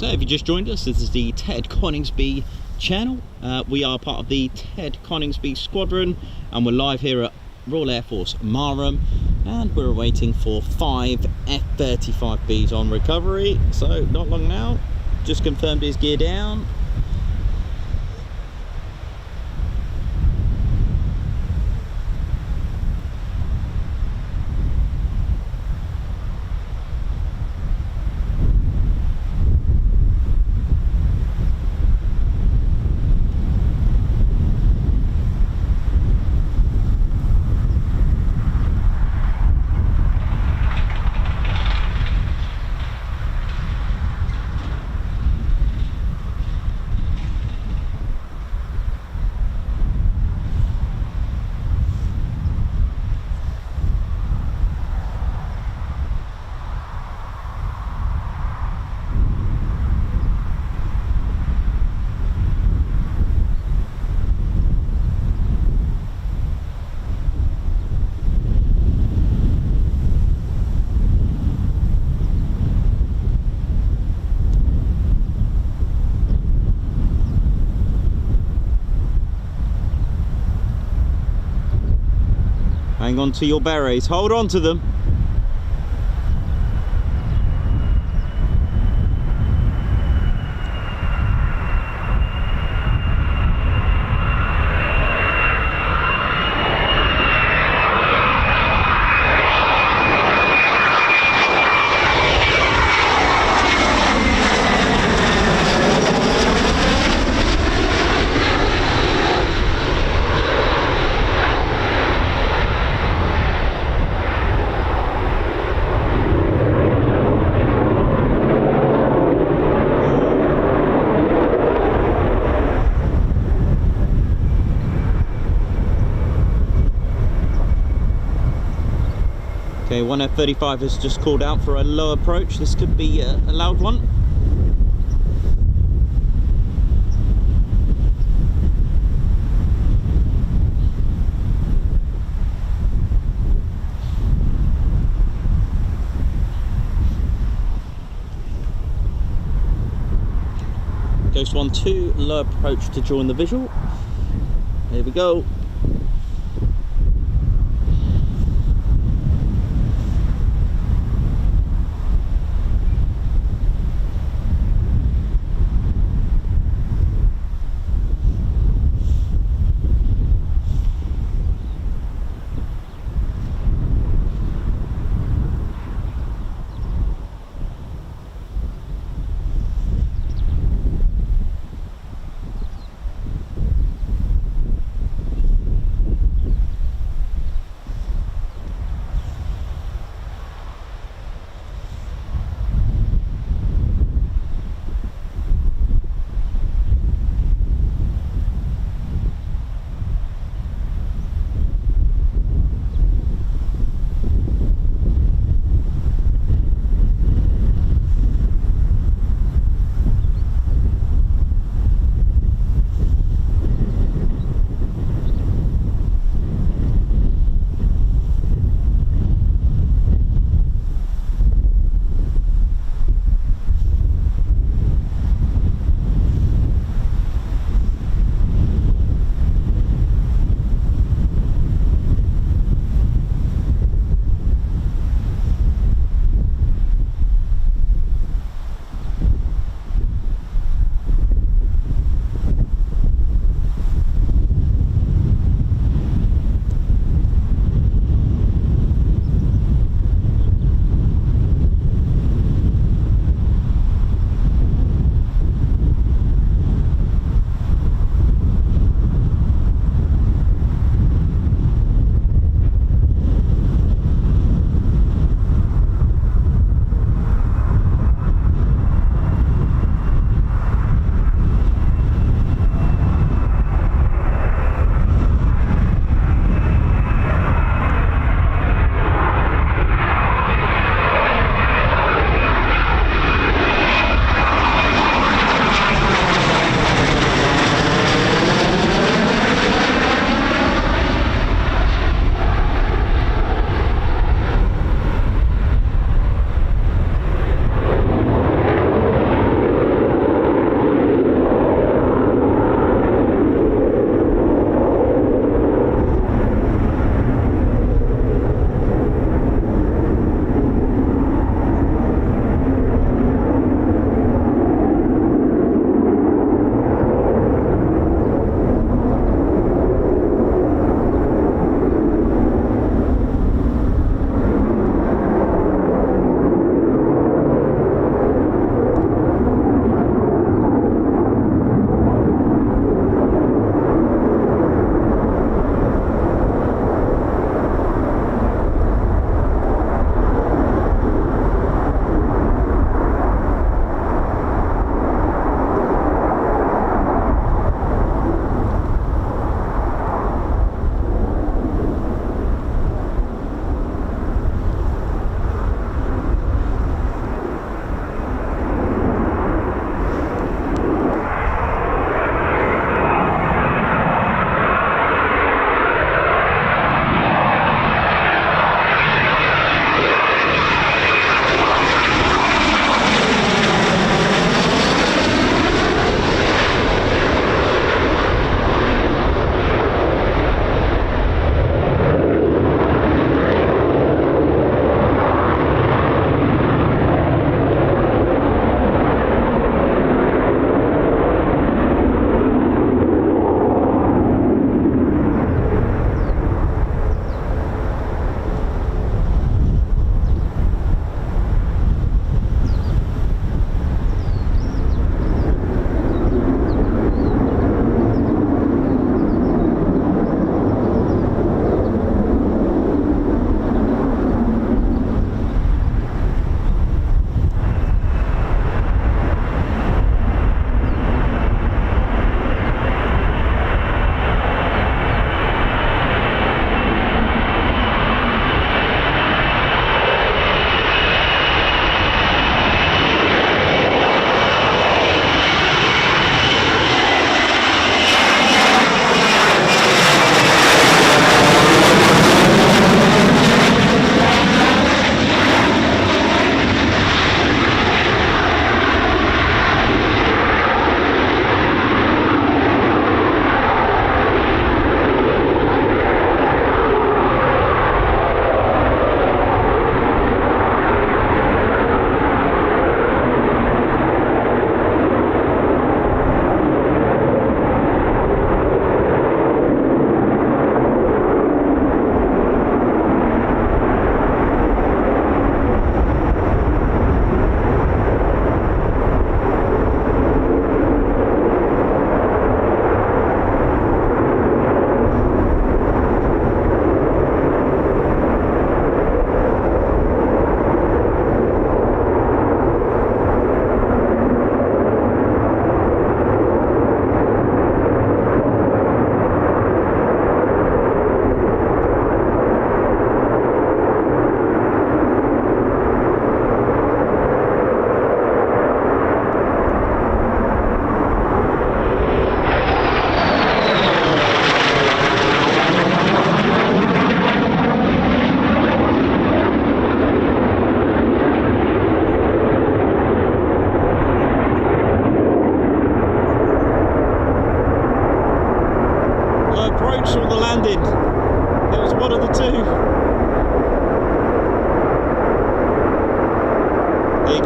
So if you just joined us, this is the Ted Coningsby channel. We are part of the Ted Coningsby Squadron, and we're live here at Royal Air Force Marham, and we're waiting for 5 F35Bs on recovery. So not long now, just confirmed his gear down. Hang on to your berets, hold on to them. Okay, one F35 has just called out for a low approach. This could be a loud one. Ghost 1-2, low approach to join the visual. Here we go.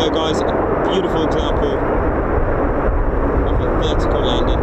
go, guys. A beautiful example of a vertical landing.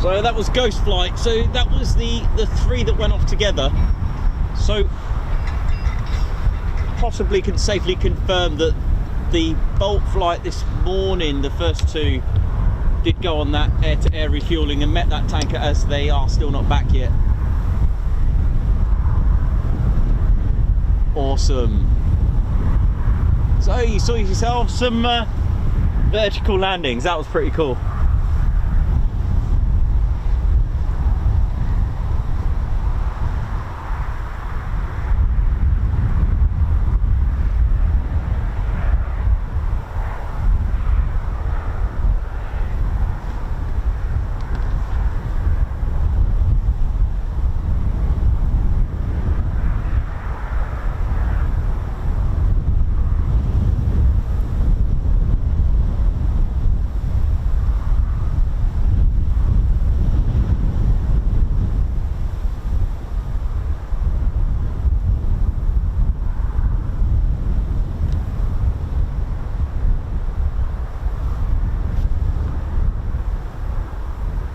So that was Ghost Flight. So that was the three that went off together. So possibly can safely confirm that the Bolt flight this morning, the first two, did go on that air-to-air refueling and met that tanker, as they are still not back yet. Awesome. So you saw yourself some vertical landings. That was pretty cool.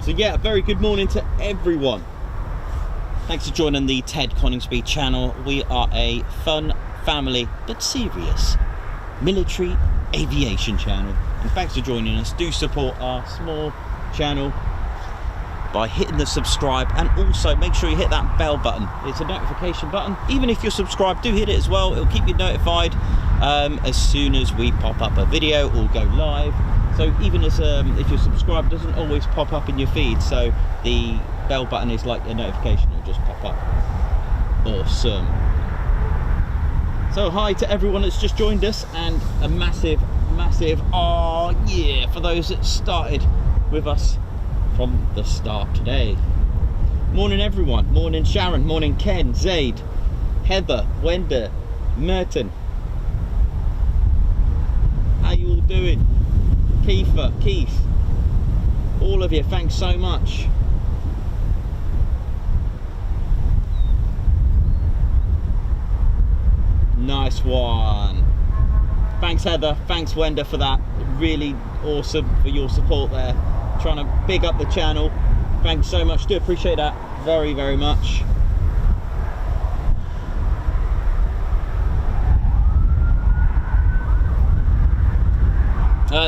So yeah, a very good morning to everyone. Thanks for joining the Ted Coningsby channel. We are a fun, family, but serious military aviation channel. And thanks for joining us. Do support our small channel by hitting the subscribe, and also make sure you hit that bell button. It's a notification button. Even if you're subscribed, do hit it as well. It'll keep you notified as soon as we pop up a video or go live. So even as if you're subscribed, it doesn't always pop up in your feed. So the bell button is like a notification; it'll just pop up. Awesome. So hi to everyone that's just joined us, and a massive oh yeah for those that started with us from the start today. Morning everyone, morning Sharon, morning Ken, Zaid, Heather, Wenda, Merton. How you all doing? Kiefer, Keith, all of you, thanks so much. Nice one. Thanks Heather, thanks Wenda for that. Really awesome for your support there. Trying to big up the channel. Thanks so much, do appreciate that very much.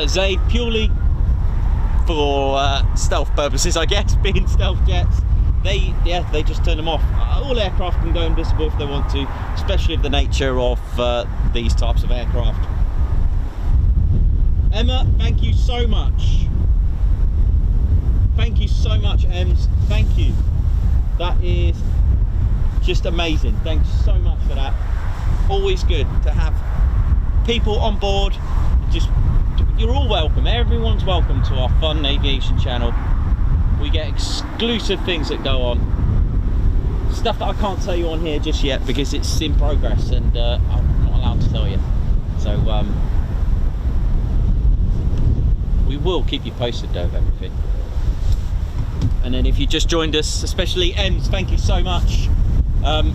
Zaid, purely for stealth purposes, I guess, being stealth jets. They just turn them off. All aircraft can go invisible if they want to, especially of the nature of these types of aircraft. Emma, thank you so much. Thank you so much, Ems. Thank you. That is just amazing. Thanks so much for that. Always good to have people on board. Just, you're all welcome. Everyone's welcome to our fun aviation channel. We get exclusive things that go on. Stuff that I can't tell you on here just yet because it's in progress and I'm not allowed to tell you. So we will keep you posted though of everything. And then if you just joined us, especially Ems, thank you so much.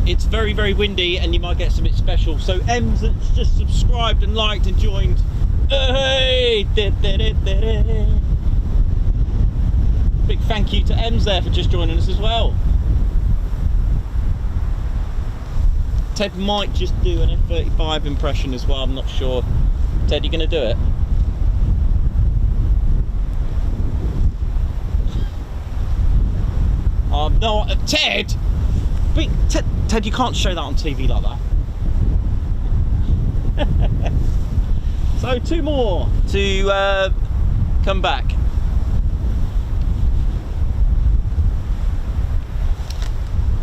It's very windy and you might get something special. So Ems that's just subscribed and liked and joined. Hey! Big thank you to Ems there for just joining us as well. Ted might just do an F35 impression as well, I'm not sure. Ted, you gonna do it? No, Ted! Ted, you can't show that on TV like that. So 2 more to come back.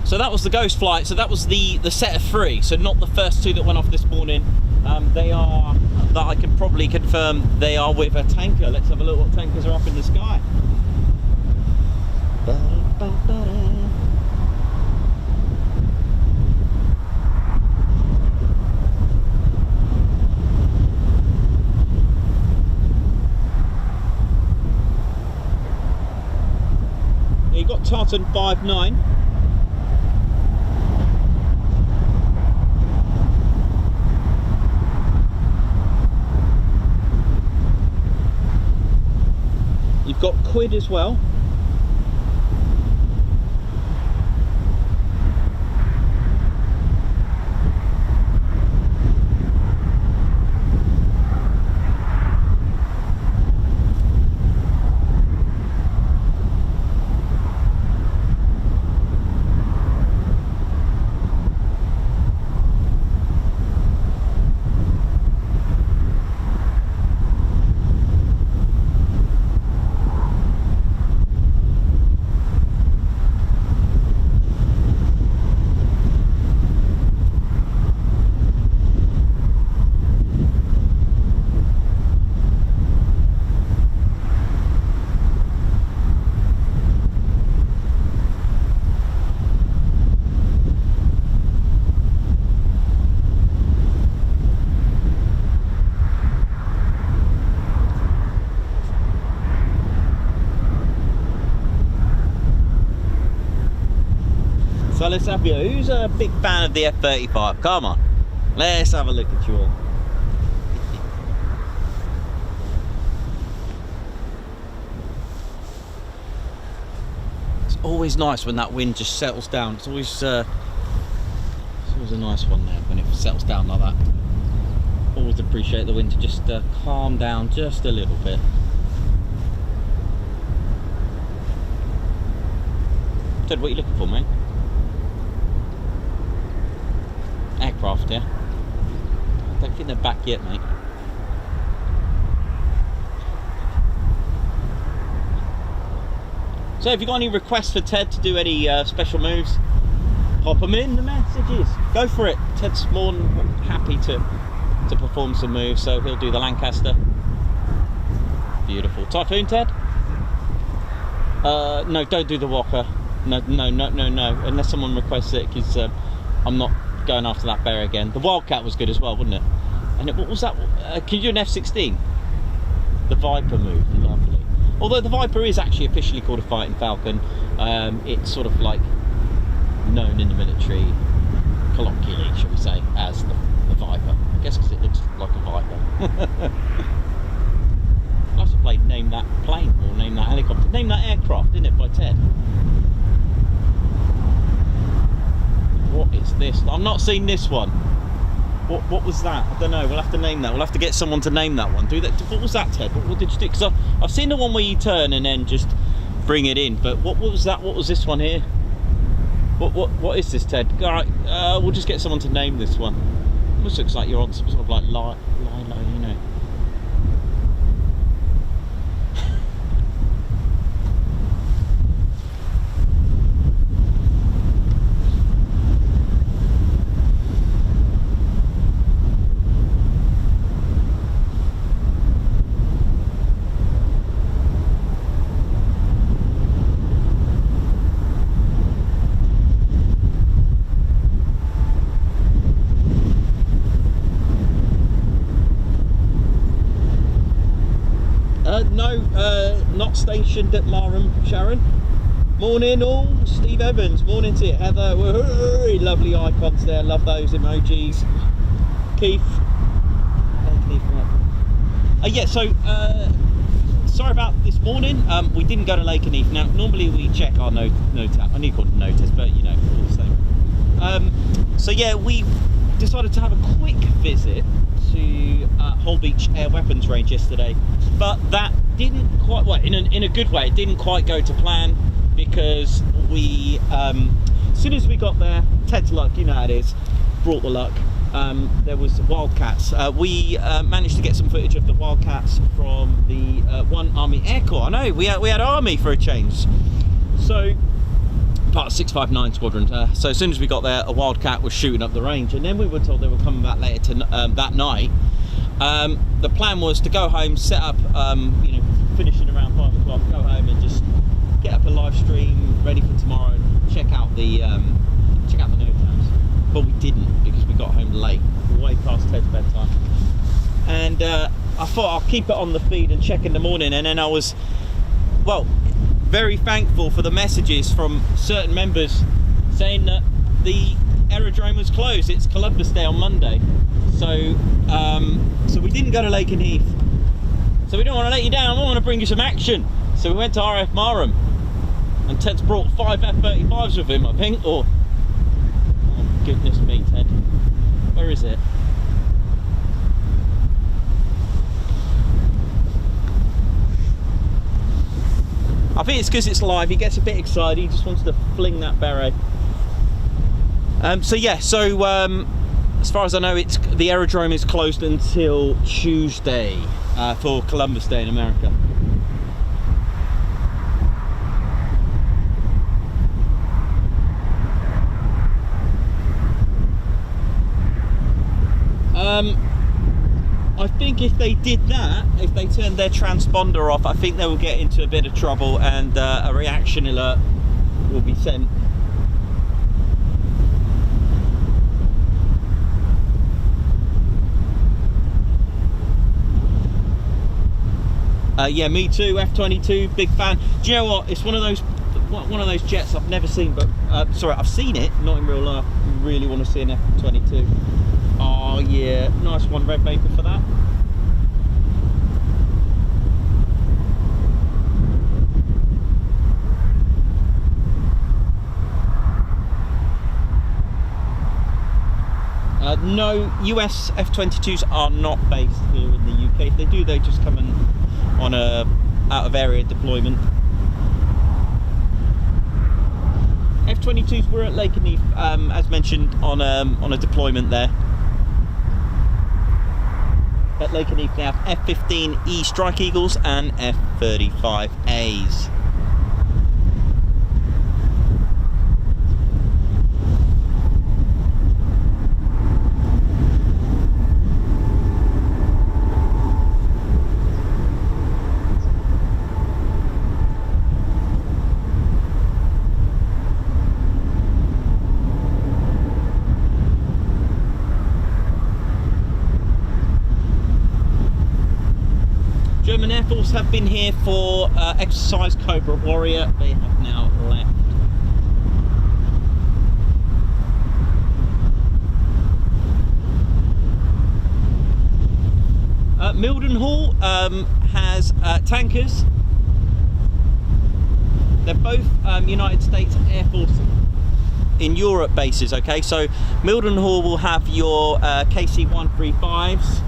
So that was the ghost flight. So that was the set of 3. So not the first 2 that went off this morning. They are, that I can probably confirm, they are with a tanker. Let's have a look what tankers are up in the sky. You got Tartan 5-9. You've got Quid as well. So let's have you. Who's a big fan of the F35? Come on, let's have a look at you all. It's always nice when that wind just settles down. It's always a nice one there when it settles down like that. Always appreciate the wind to just calm down just a little bit. Ted, what are you looking for, mate? Aircraft, yeah? I don't think they're back yet, mate. So if you've got any requests for Ted to do any special moves, pop them in the messages. Go for it. Ted's more than happy to perform some moves, so he'll do the Lancaster. Beautiful. Typhoon, Ted? No, don't do the Walker. No. Unless someone requests it, because I'm not going after that bear again. The Wildcat was good as well, wasn't it? And what was that? Can you do an F-16? The Viper move, lovely. Although the Viper is actually officially called a Fighting Falcon, it's sort of like known in the military, colloquially, shall we say, as the Viper. I guess because it looks like a Viper. I'd like to play Name That Plane, or Name That Helicopter. Name That Aircraft, isn't it, by Ted? What is this? I've not seen this one. What was that? I don't know. We'll have to name that. We'll have to get someone to name that one. Do that. What was that, Ted? What did you do? Because I've seen the one where you turn and then just bring it in. But what was that? What was this one here? What is this, Ted? All right. We'll just get someone to name this one. Almost looks like you're on some sort of like Lilo, you know. Not stationed at Marham, Sharon. Morning all, Steve Evans, morning to you, Heather. Woo-hoo, lovely icons there, love those emojis. Keith. Yeah, so sorry about this morning. We didn't go to Lake and Heath. Now normally we check our note app. I need to call it notice, but you know, all the same. So yeah, we decided to have a quick visit to Holbeach Air Weapons Range yesterday, but that didn't quite, well, in a good way, it didn't quite go to plan, because we as soon as we got there, Ted's luck, you know how it is, brought the luck. There was Wildcats. We managed to get some footage of the Wildcats from the 1 Army Air Corps. I know we had Army for a change. So part of 659 Squadron. So as soon as we got there, a Wildcat was shooting up the range, and then we were told they were coming back later that night. The plan was to go home, set up, you know, finishing around 5 o'clock, go home and just get up a live stream ready for tomorrow and check out the NOTAMs. But we didn't, because we got home late, way past Ted's bedtime. And I thought I'll keep it on the feed and check in the morning, and then I was, well, very thankful for the messages from certain members saying that the aerodrome was closed. It's Columbus Day on Monday, so so we didn't go to Lake and Heath. So we don't want to let you down. We want to bring you some action. So we went to RAF Marham, and Ted's brought 5 F35s with him, I think. Or oh goodness me, Ted, where is it? I think it's because it's live. He gets a bit excited. He just wants to fling that beret. So yeah, so as far as I know, the aerodrome is closed until Tuesday for Columbus Day in America. I think if they did that, if they turned their transponder off, I think they will get into a bit of trouble, and a reaction alert will be sent. Yeah, me too. F22, big fan. Do you know what? It's one of those jets I've never seen, but sorry, I've seen it, not in real life. I really want to see an F22. Oh yeah, nice one, Red Vapor, for that. No, US F22s are not based here in the UK. If they do, they just come in on a out of area deployment. F22s were at Lake and Heath, as mentioned, on a deployment there. At Lake and Heath they have F-15E Strike Eagles and F-35As. Force have been here for exercise Cobra Warrior. They have now left. Mildenhall has tankers. They're both United States Air Force in Europe bases, okay? So Mildenhall will have your KC-135s.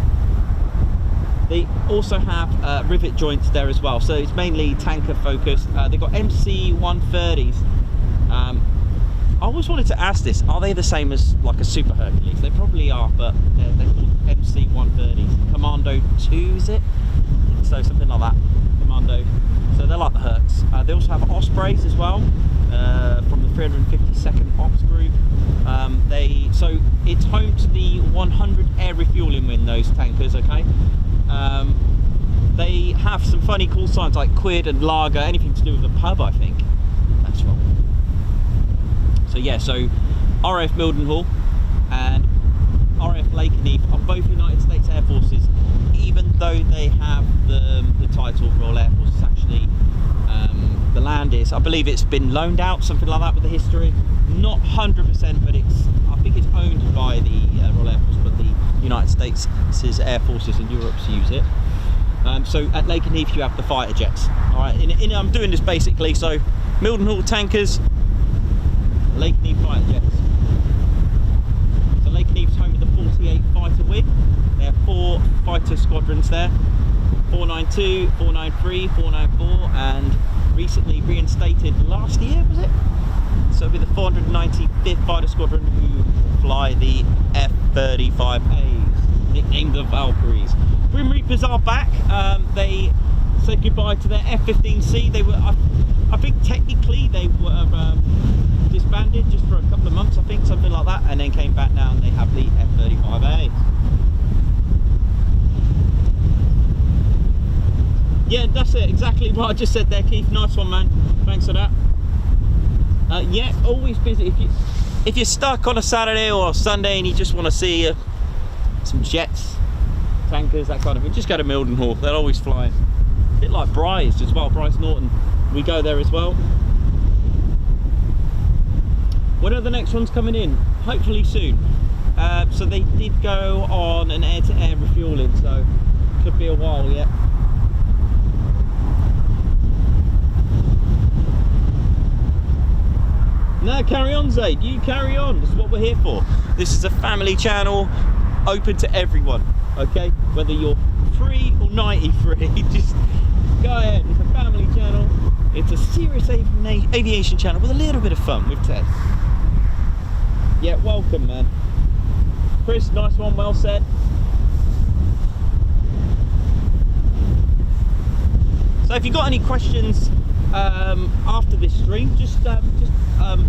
They also have rivet joints there as well, so it's mainly tanker focused. They've got MC-130s. I always wanted to ask this, are they the same as like a Super Hercules? They probably are, but they're called MC-130s. Commando 2, is it? I think so, something like that. Commando. So they're like the Hercs. They also have Ospreys as well, from the 352nd Ops Group. So it's home to the 100 air refueling win, those tankers, okay? They have some funny call signs like Quid and Lager, anything to do with the pub, I think. That's wrong. So yeah, so RAF Mildenhall and RAF Lakenheath are both United States Air Forces, even though they have the title Royal Air Force. It's actually the land is, I believe it's been loaned out, something like that with the history. Not 100%, but I think it's owned by the Royal Air Force, but the United States Air Forces in Europe use it. So at Lakenheath you have the fighter jets. All right, I'm doing this basically. So Mildenhall tankers, Lakenheath fighter jets. So Lakenheath's home with the 48 fighter wing. There are 4 fighter squadrons there: 492, 493, 494, and recently reinstated last year, was it? So it'll be the 495th Fighter Squadron who fly the F35As, nicknamed the Valkyries. Grim Reapers are back. They said goodbye to their F-15C. They were, I think technically they were disbanded just for a couple of months, I think, something like that, and then came back now and they have the F35A. Yeah, that's it, exactly what I just said there, Keith. Nice one, man. Thanks for that. Yeah, always busy. If you're stuck on a Saturday or a Sunday and you just want to see some jets, tankers, that kind of thing, just go to Mildenhall. They're always flying. A bit like Bryce as well, Bryce Norton. We go there as well. When are the next ones coming in? Hopefully soon. So they did go on an air-to-air refueling, so could be a while yet. No, carry on, Zaid. You carry on. This is what we're here for. This is a family channel, open to everyone. Okay, whether you're free or 93, just go ahead. It's a family channel. It's a serious aviation channel with a little bit of fun with Ted. Yeah, welcome, man. Chris, nice one. Well said. So if you've got any questions after this stream, just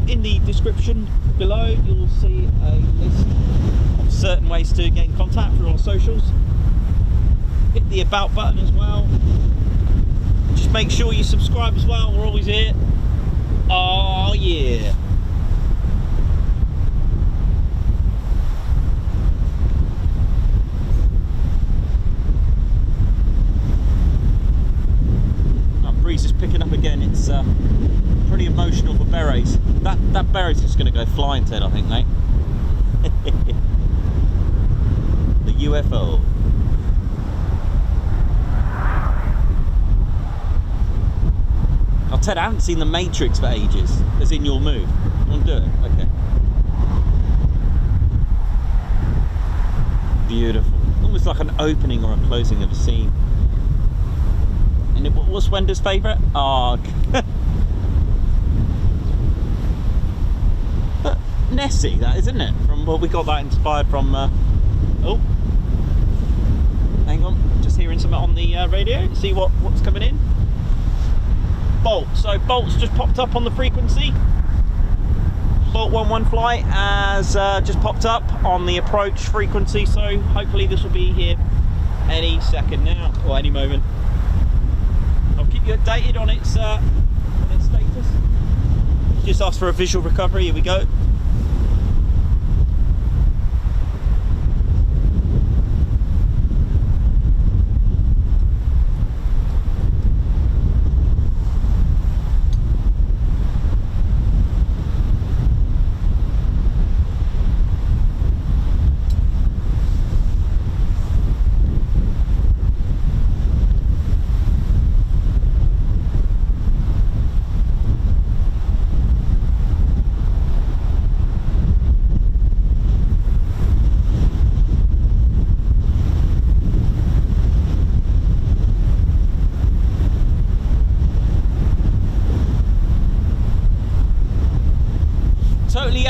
in the description below you'll see a list of certain ways to get in contact through our socials. Hit the about button as well. Just make sure you subscribe as well. We're always here. Oh yeah. Breeze is picking up again. It's pretty emotional for berets. That beret's just going to go flying, Ted, I think, mate. The UFO. Oh, Ted, I haven't seen The Matrix for ages. As in your move. You want to do it? Okay. Beautiful. Almost like an opening or a closing of a scene. And what's Wenda's favourite? Oh, but Nessie, that isn't it? From well, we got that inspired from. Oh, hang on, just hearing something on the radio. See what's coming in. Bolt. So Bolt's just popped up on the frequency. Bolt 11 flight has just popped up on the approach frequency. So hopefully this will be here any second now or any moment. I'll keep you updated on its status. Just ask for a visual recovery. Here we go.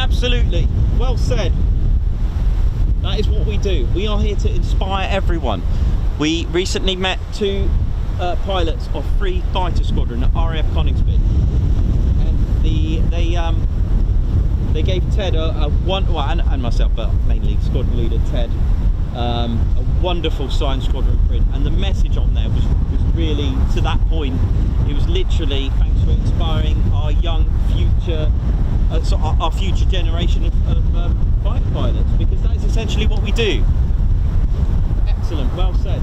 absolutely. Well said. That is what we do. We are here to inspire everyone. We recently met two pilots of 3 fighter squadron at RAF Coningsby, and they gave Ted and myself, but mainly squadron leader Ted, a wonderful signed squadron print, and the message on there was really to that point. It was literally, thanks for inspiring our young future, our future generation of fighter pilots, because that is essentially what we do. Excellent, well said.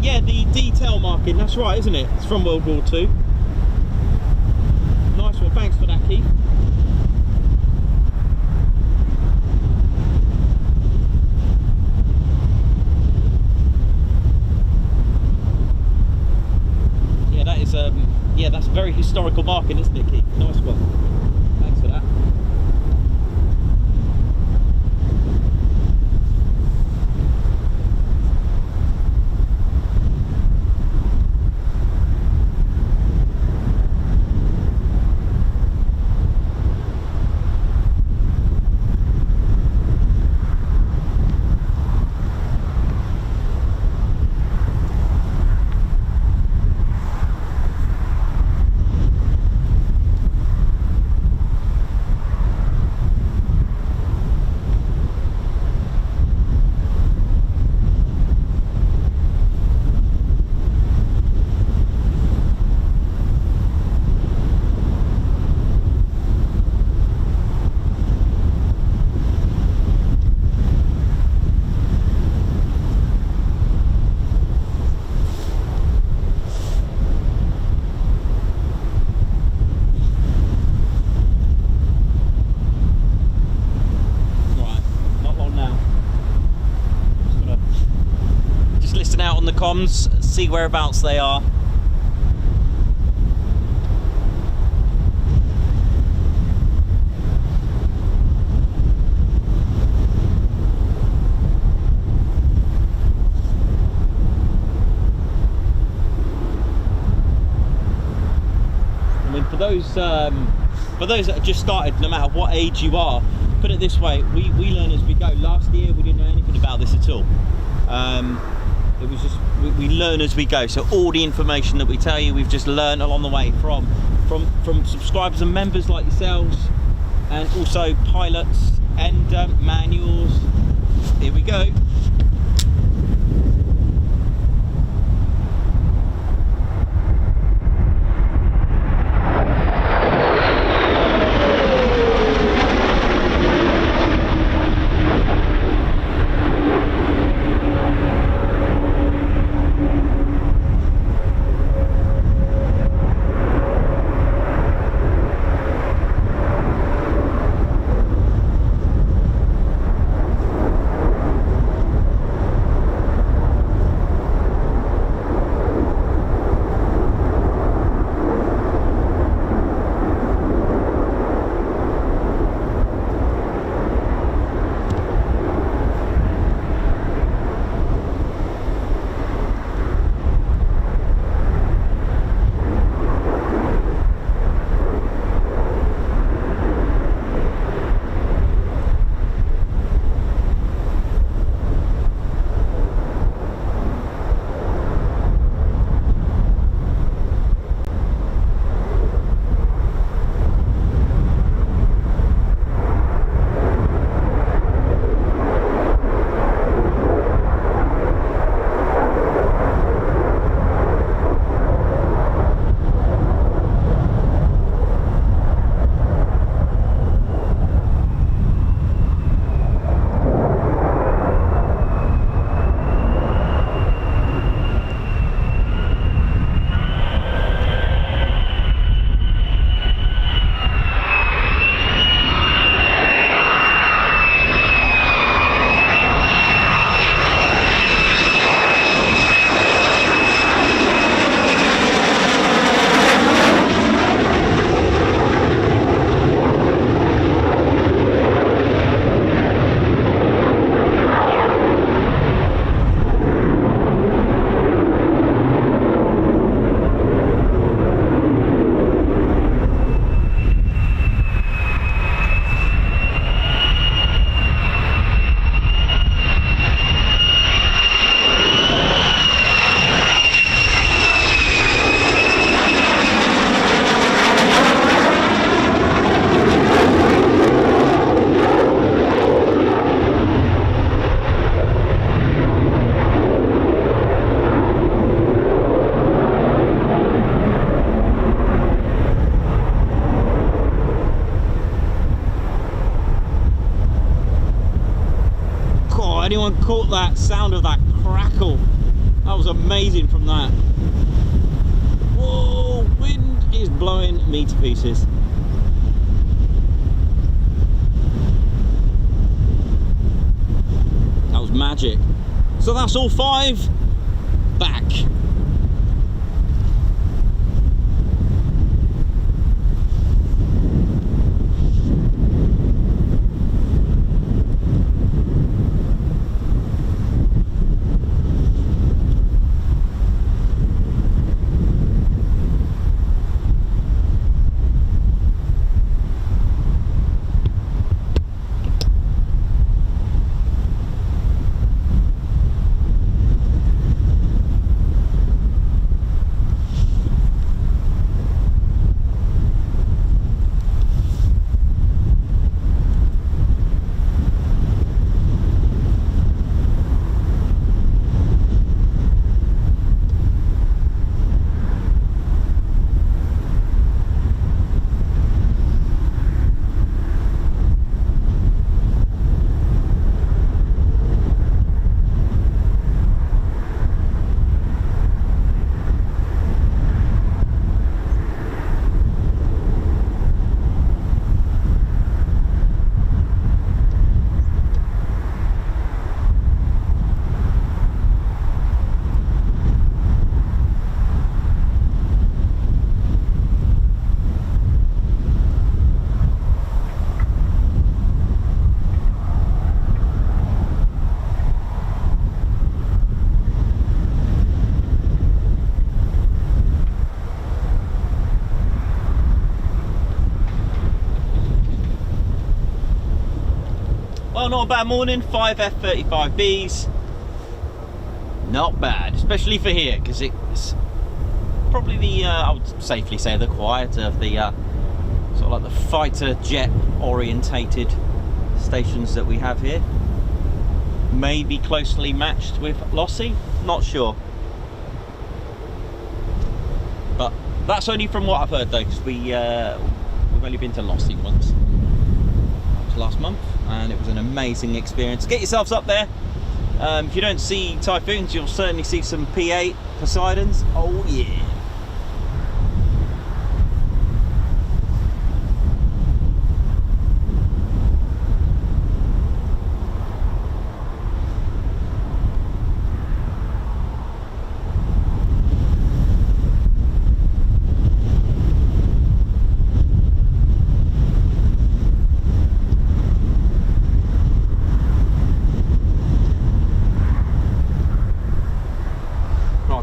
Yeah, the detail marking, that's right, isn't it? It's from World War II. Nice one, thanks for that, Keith. Yeah, that is, yeah, that's a very historical marking, isn't it, Keith? Nice one. Thanks for that. Comms, see whereabouts they are. I mean, for those that have just started, no matter what age you are, put it this way, we learn as we go. Last year we didn't know anything about this at all. It was just, we learn as we go. So all the information that we tell you, we've just learned along the way from subscribers and members like yourselves, and also pilots and manuals. Here we go. anyone caught that sound of that crackle? That was amazing from that. Whoa, wind is blowing me to pieces. That was magic. So that's all 5 back. Well, not a bad morning. 5 F35Bs. Not bad, especially for here, because it's probably the, I would safely say, the quieter of the sort of like the fighter jet orientated stations that we have here. Maybe closely matched with Lossy, not sure. But that's only from what I've heard though, because we've only been to Lossy once. That was last month, and it was an amazing experience. Get yourselves up there. If you don't see Typhoons, you'll certainly see some P8 Poseidons. Oh yeah.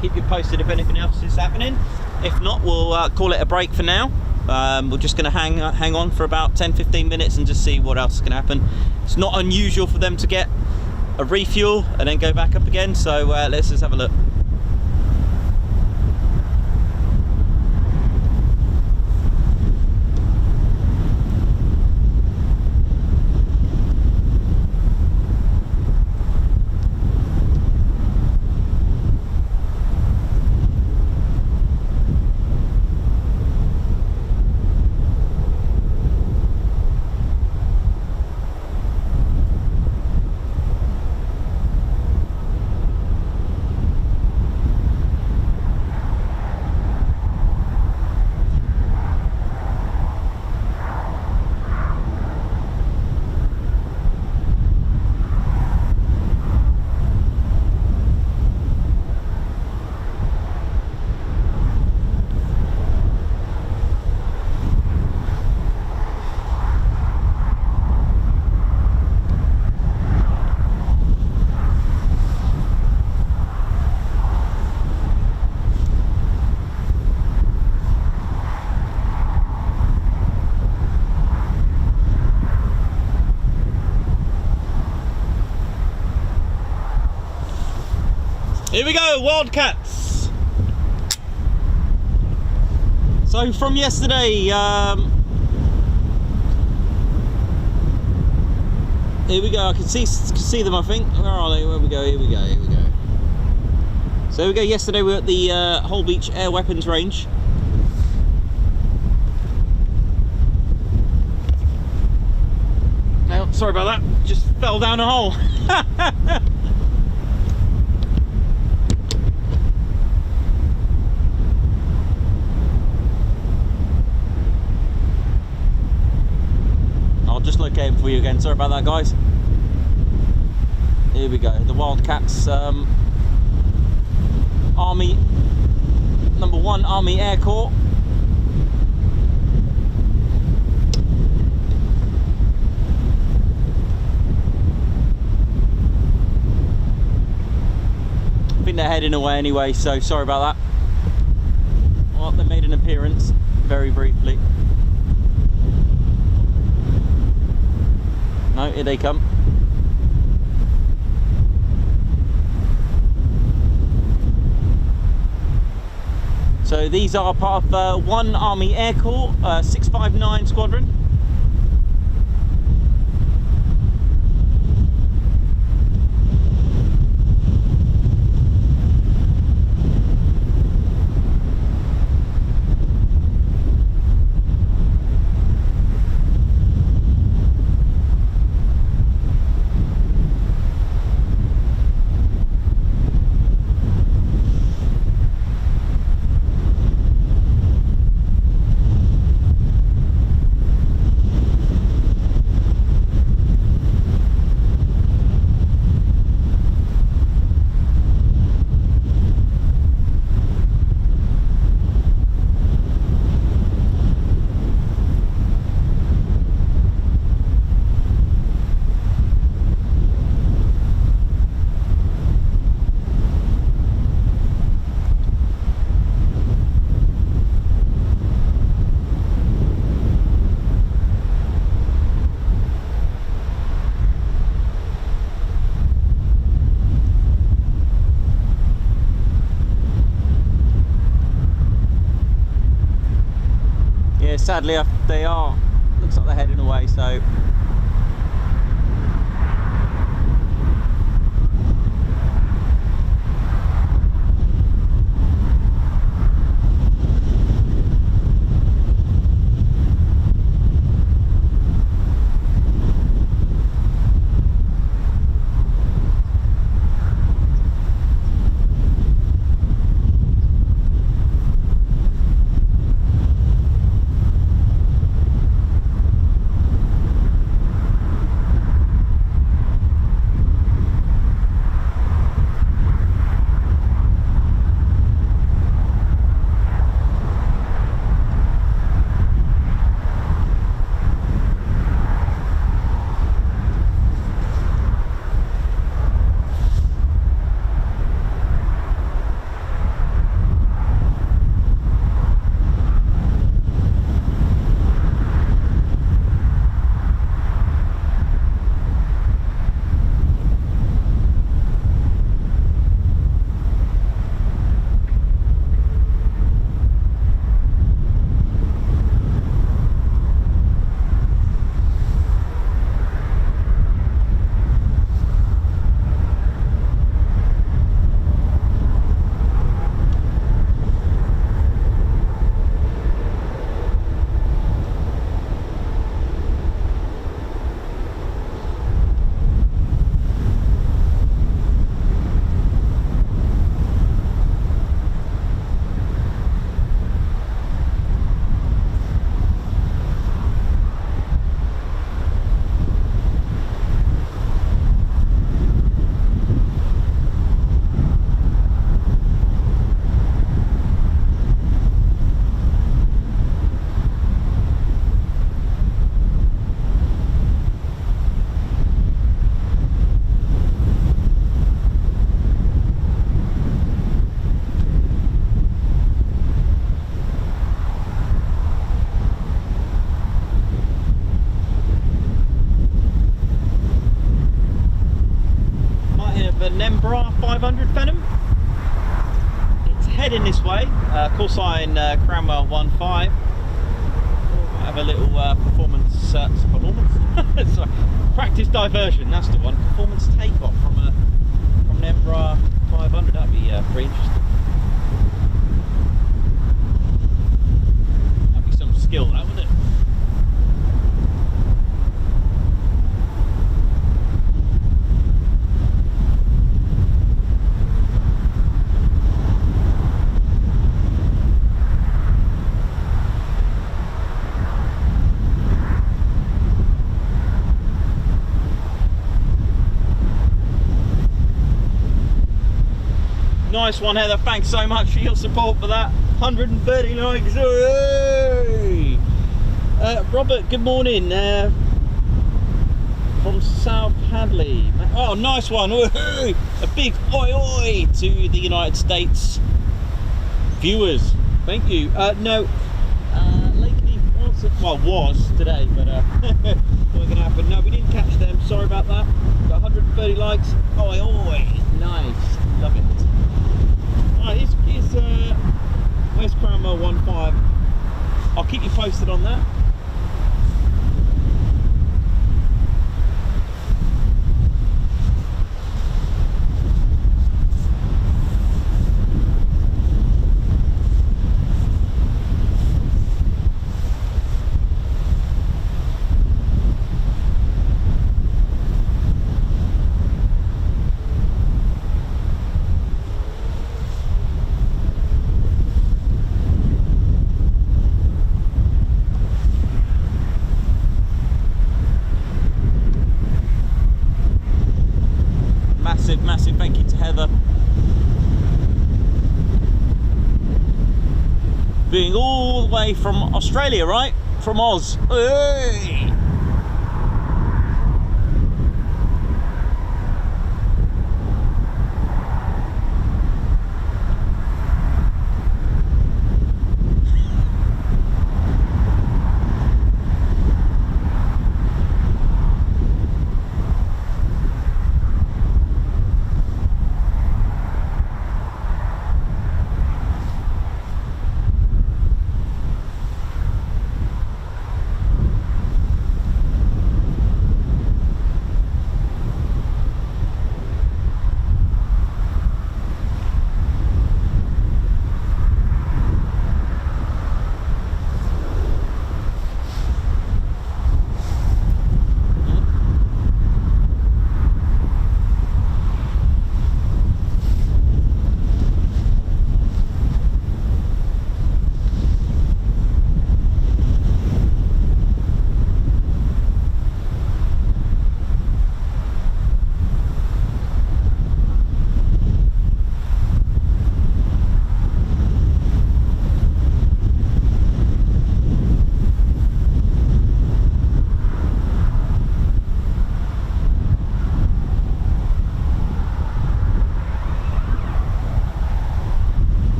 Keep you posted if anything else is happening. If not, we'll call it a break for now. We're just going to hang on for about 10-15 minutes and just see what else can happen. It's not unusual for them to get a refuel and then go back up again, so let's just have a look. Here we go, Wildcats. So from yesterday, here we go. I can see them. I think. Where are they? Where we go? Here we go. Here we go. So here we go. Yesterday we were at the Holbeach Air Weapons Range. Now, sorry about that. Just fell down a hole. dislocating for you again. Sorry about that, guys. Here we go. The Wildcats, Army, number 1 Army Air Corps. I think they're heading away anyway, so sorry about that. Well, they made an appearance very briefly. No, here they come. So these are part of 1 Army Air Corps, 659 Squadron. Sadly, they are, looks like they're heading away, so RAF 500 Phenom. It's heading this way, call sign Cranwell 15. Have a little performance, sorry, practice diversion, that's the one. Performance takeoff from an RAF 500, that'd be pretty interesting. That'd be some skill, that, wouldn't it? nice one, Heather. Thanks so much for your support for that. 130 likes. Hey! Robert, good morning. From South Hadley. Oh, nice one. A big oi oi to the United States viewers. Thank you. No, Lakely was today, but not gonna happen. No, we didn't catch them. Sorry about that. Got 130 likes. Oi oi. Nice. Love it. Alright, here's West Cranwell 15. I'll keep you posted on that. Massive thank you to Heather. Being all the way from Australia, right? From Oz. Hey!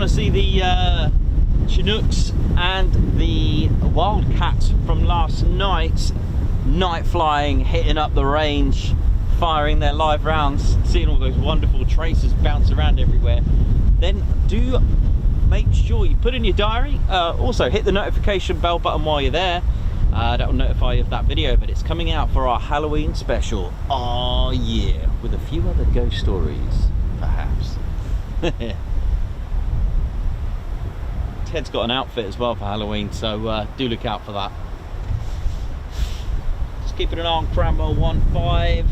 See the Chinooks and the Wildcats from last night's night flying, hitting up the range, firing their live rounds, seeing all those wonderful tracers bounce around everywhere, then do make sure you put in your diary. Also hit the notification bell button while you're there. That will notify you of that video, but it's coming out for our Halloween special. Oh yeah, with a few other ghost stories perhaps. Ted's got an outfit as well for Halloween, so do look out for that. Just keeping an eye on Cranwell 15.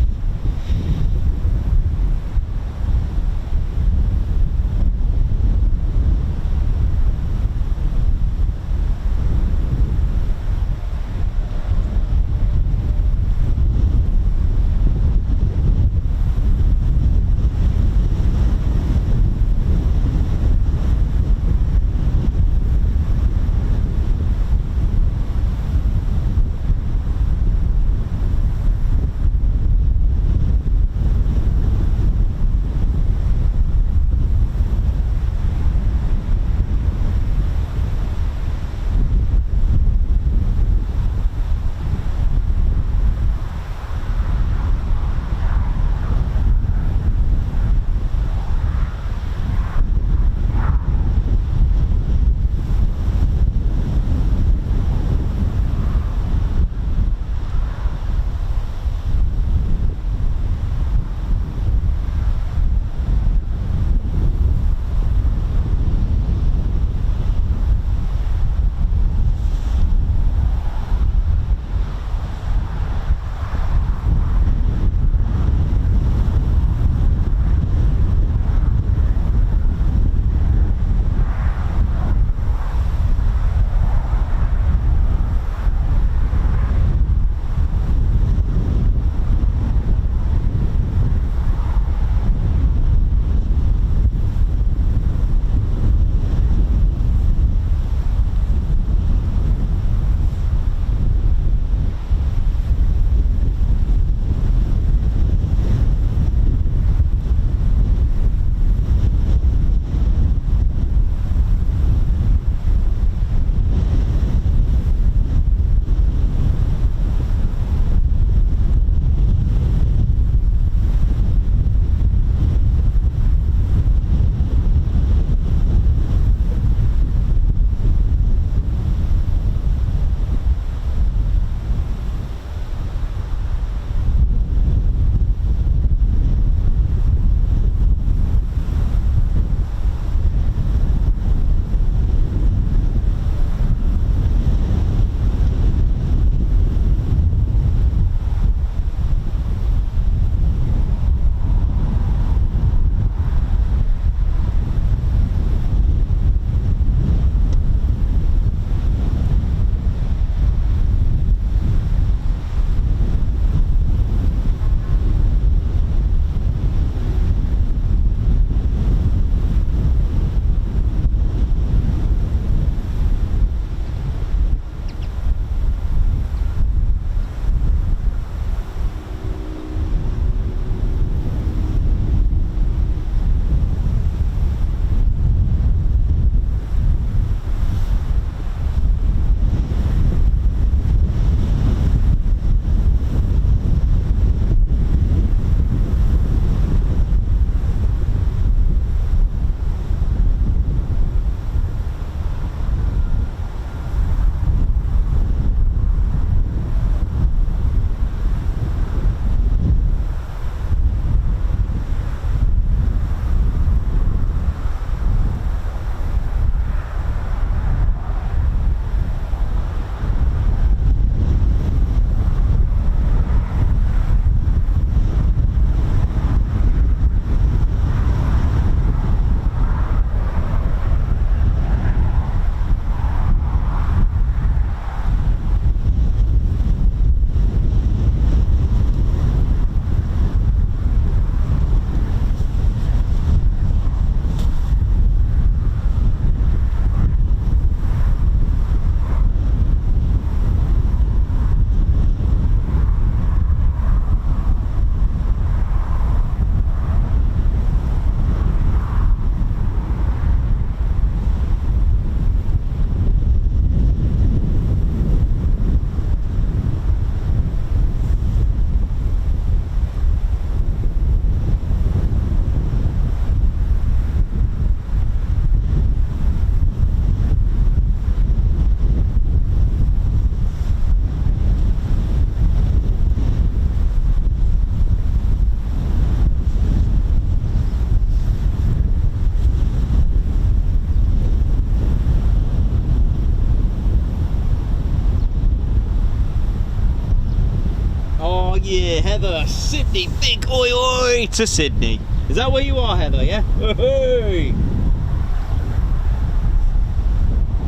yeah, Heather, Sydney, big oi oi to Sydney. Is that where you are, Heather, yeah? Hey.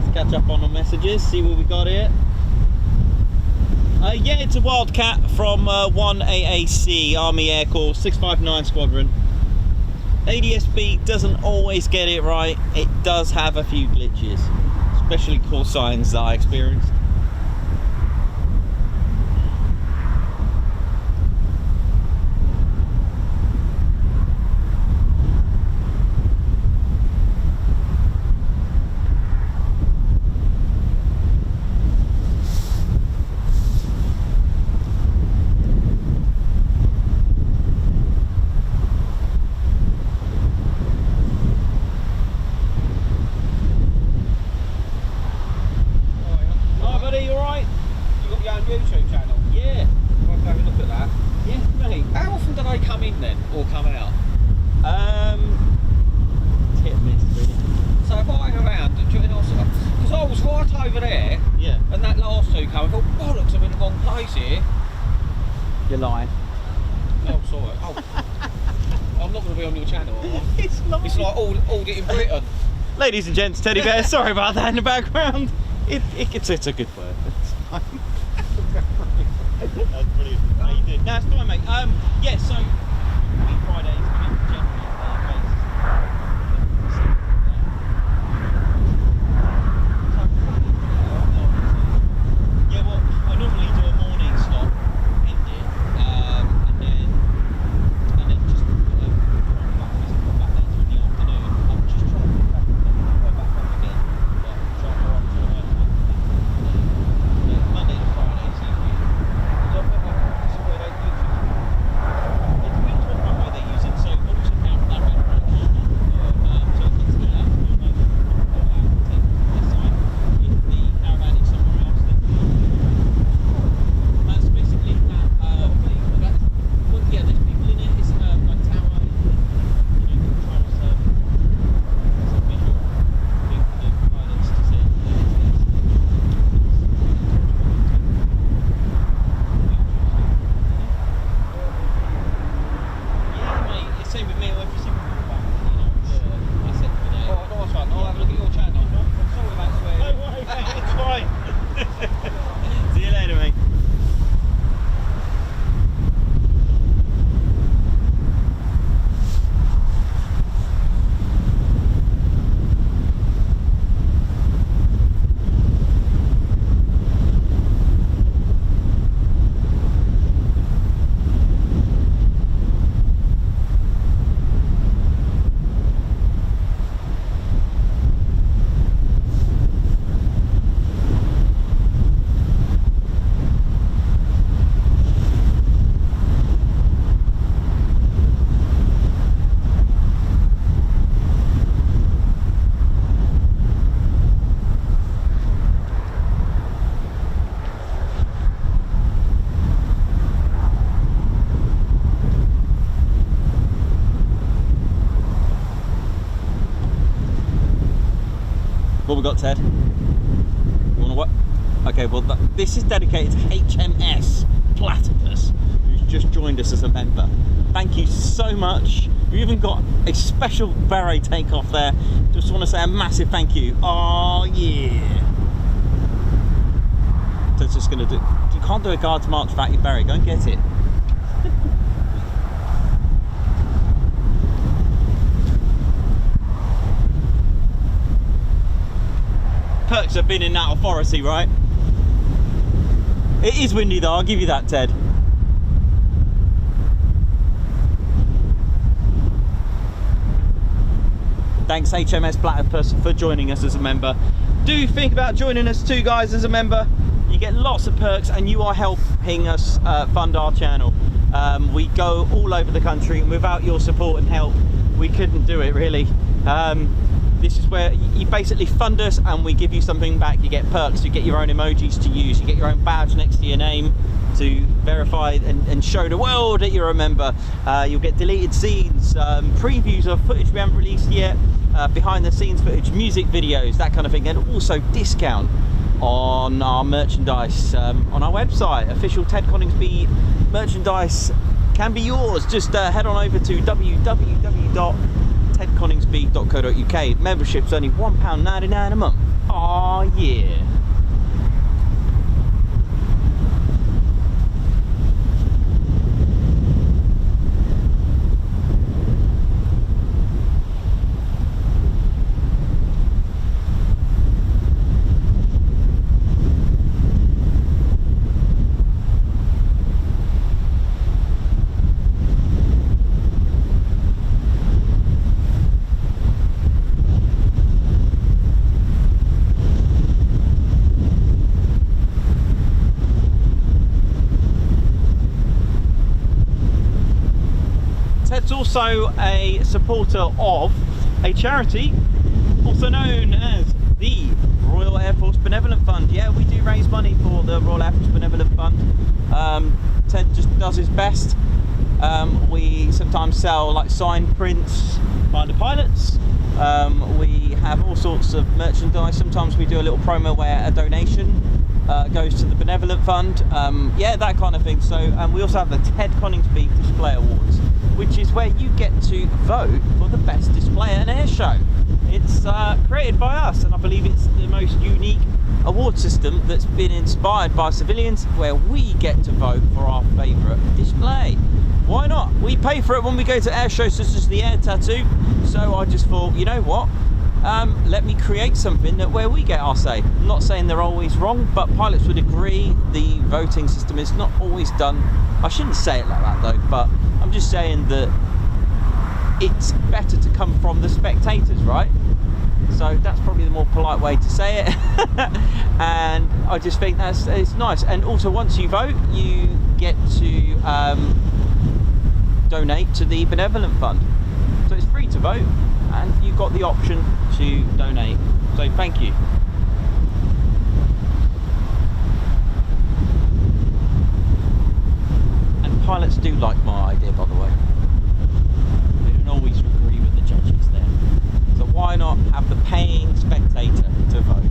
Let's catch up on the messages, see what we got here. Yeah, it's a Wildcat from 1AAC, Army Air Corps, 659 Squadron. ADSB doesn't always get it right. It does have a few glitches, especially call signs that I experienced. YouTube channel? Yeah. I'll have a look at that. Yeah, mate. How often do they come in then, or come out? It's hit and miss, really. So if I hang around, because I was right over there, Yeah. and that last two come, I thought, bollocks, I'm in the wrong place here. You're lying. Oh, sorry. Oh. I'm not going to be on your channel, am I? It's lying. It's like audit in Britain. Ladies and gents, teddy bear, sorry about that in the background. It's a good word. It's fine. That's brilliant. How you doing? No, it's fine, mate. Yeah, so week Fridays, I mean, generally yeah, well, I normally do a morning stop, end it, and then just come back later in the afternoon. I'm just trying to go back up again, but trying to go on to Monday to Friday, so it's a way they use it. It depends what runway they're using, so also count that red right corner. So if it's here, you'll know that we'll go out and take this side. If the caravan is somewhere else, then that's basically that. Well, yeah, there's people in it. It's like tower, controls some visual thing for the pilots to see. Yeah, mate, it's same with me every single back, I said today. Oh, nice one. I'll have a look at your channel. I'm sorry about swearing. No worry, mate, it's fine. See you later, mate. What we got, Ted? You want to what? Okay, well, this is dedicated to HMS Platypus, who's just joined us as a member. Thank you so much. We even got a special beret takeoff there. Just want to say a massive thank you. Oh, yeah. So it's just going to do... You can't do a guards march without your beret. Go and get it. Perks have been in that authority, right? It is windy though, I'll give you that, Ted. Thanks HMS Platypus for joining us as a member. Do think about joining us too, guys, as a member. You get lots of perks and you are helping us fund our channel. We go all over the country and without your support and help, we couldn't do it really. This is where you basically fund us and we give you something back. You get perks, you get your own emojis to use, you get your own badge next to your name to verify and show the world that you're a member. You'll get deleted scenes, previews of footage we haven't released yet, behind the scenes footage, music videos, that kind of thing, and also discount. on our merchandise on our website. Official Ted Coningsby merchandise can be yours. Just head on over to www.tedconingsby.co.uk. Membership's only £1.99 a month. Oh yeah. Ted's also a supporter of a charity also known as the Royal Air Force Benevolent Fund. Yeah, we do raise money for the Royal Air Force Benevolent Fund. Ted just does his best. We sometimes sell like signed prints by the pilots. We have all sorts of merchandise. Sometimes we do a little promo where a donation goes to the Benevolent Fund. Yeah, that kind of thing. So we also have the Ted Coningsby Display Awards, which is where you get to vote for the best display at an air show. It's created by us, and I believe it's the most unique award system that's been inspired by civilians, where we get to vote for our favourite display. Why not? We pay for it when we go to air shows such as the Air Tattoo, so I just thought, you know what, let me create something that where we get our say. I'm not saying they're always wrong, but pilots would agree the voting system is not always done. I shouldn't say it like that though, but I'm just saying that it's better to come from the spectators, right? So that's probably the more polite way to say it. And I just think it's nice. And also, once you vote, you get to donate to the Benevolent Fund. So it's free to vote, and you've got the option to donate. So thank you. And pilots do like my idea, by the way. They don't always agree with the judges there. So why not have the paying spectator to vote?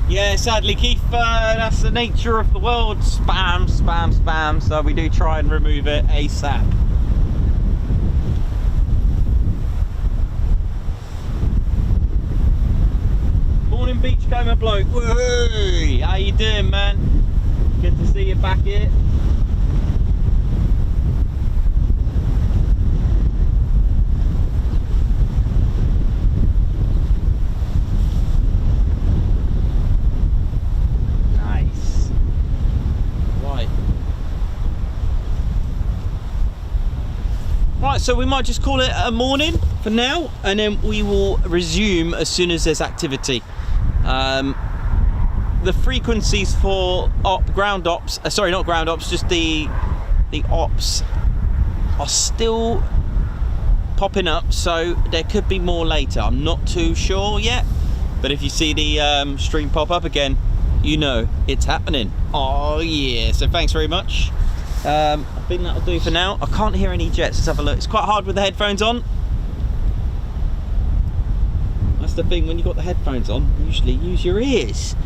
Yeah, sadly, Keith, that's the nature of the world. Spam, spam, spam. So we do try and remove it ASAP. Morning, Beachcomber bloke. Woo! How you doing, man? Good to see you back here. Right, so we might just call it a morning for now, and then we will resume as soon as there's activity. The frequencies for ground ops, sorry, not ground ops, just the ops are still popping up, so there could be more later. I'm not too sure yet, but if you see the stream pop up again, you know it's happening. Oh yeah, so thanks very much. I think that'll do for now. I can't hear any jets. Let's have a look. It's quite hard with the headphones on. That's the thing, when you've got the headphones on, usually use your ears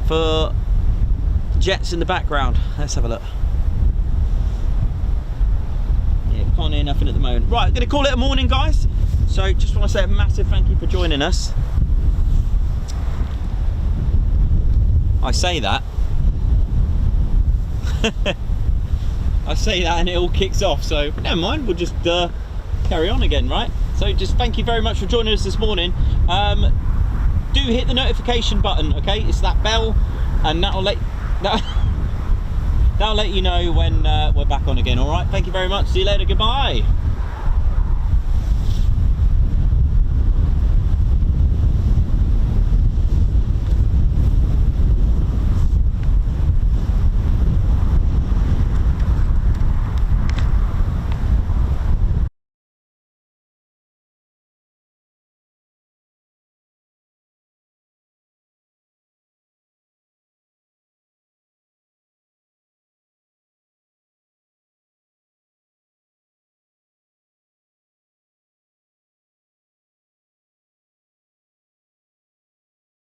for jets in the background. Let's have a look. Yeah, can't hear nothing at the moment. Right, I'm going to call it a morning, guys. So just want to say a massive thank you for joining us. I say that. I say that and it all kicks off, so never mind, we'll just carry on again, right? So just thank you very much for joining us this morning. Do hit the notification button, okay? It's that bell, and that'll let you know when we're back on again. All right, thank you very much. See you later. Goodbye.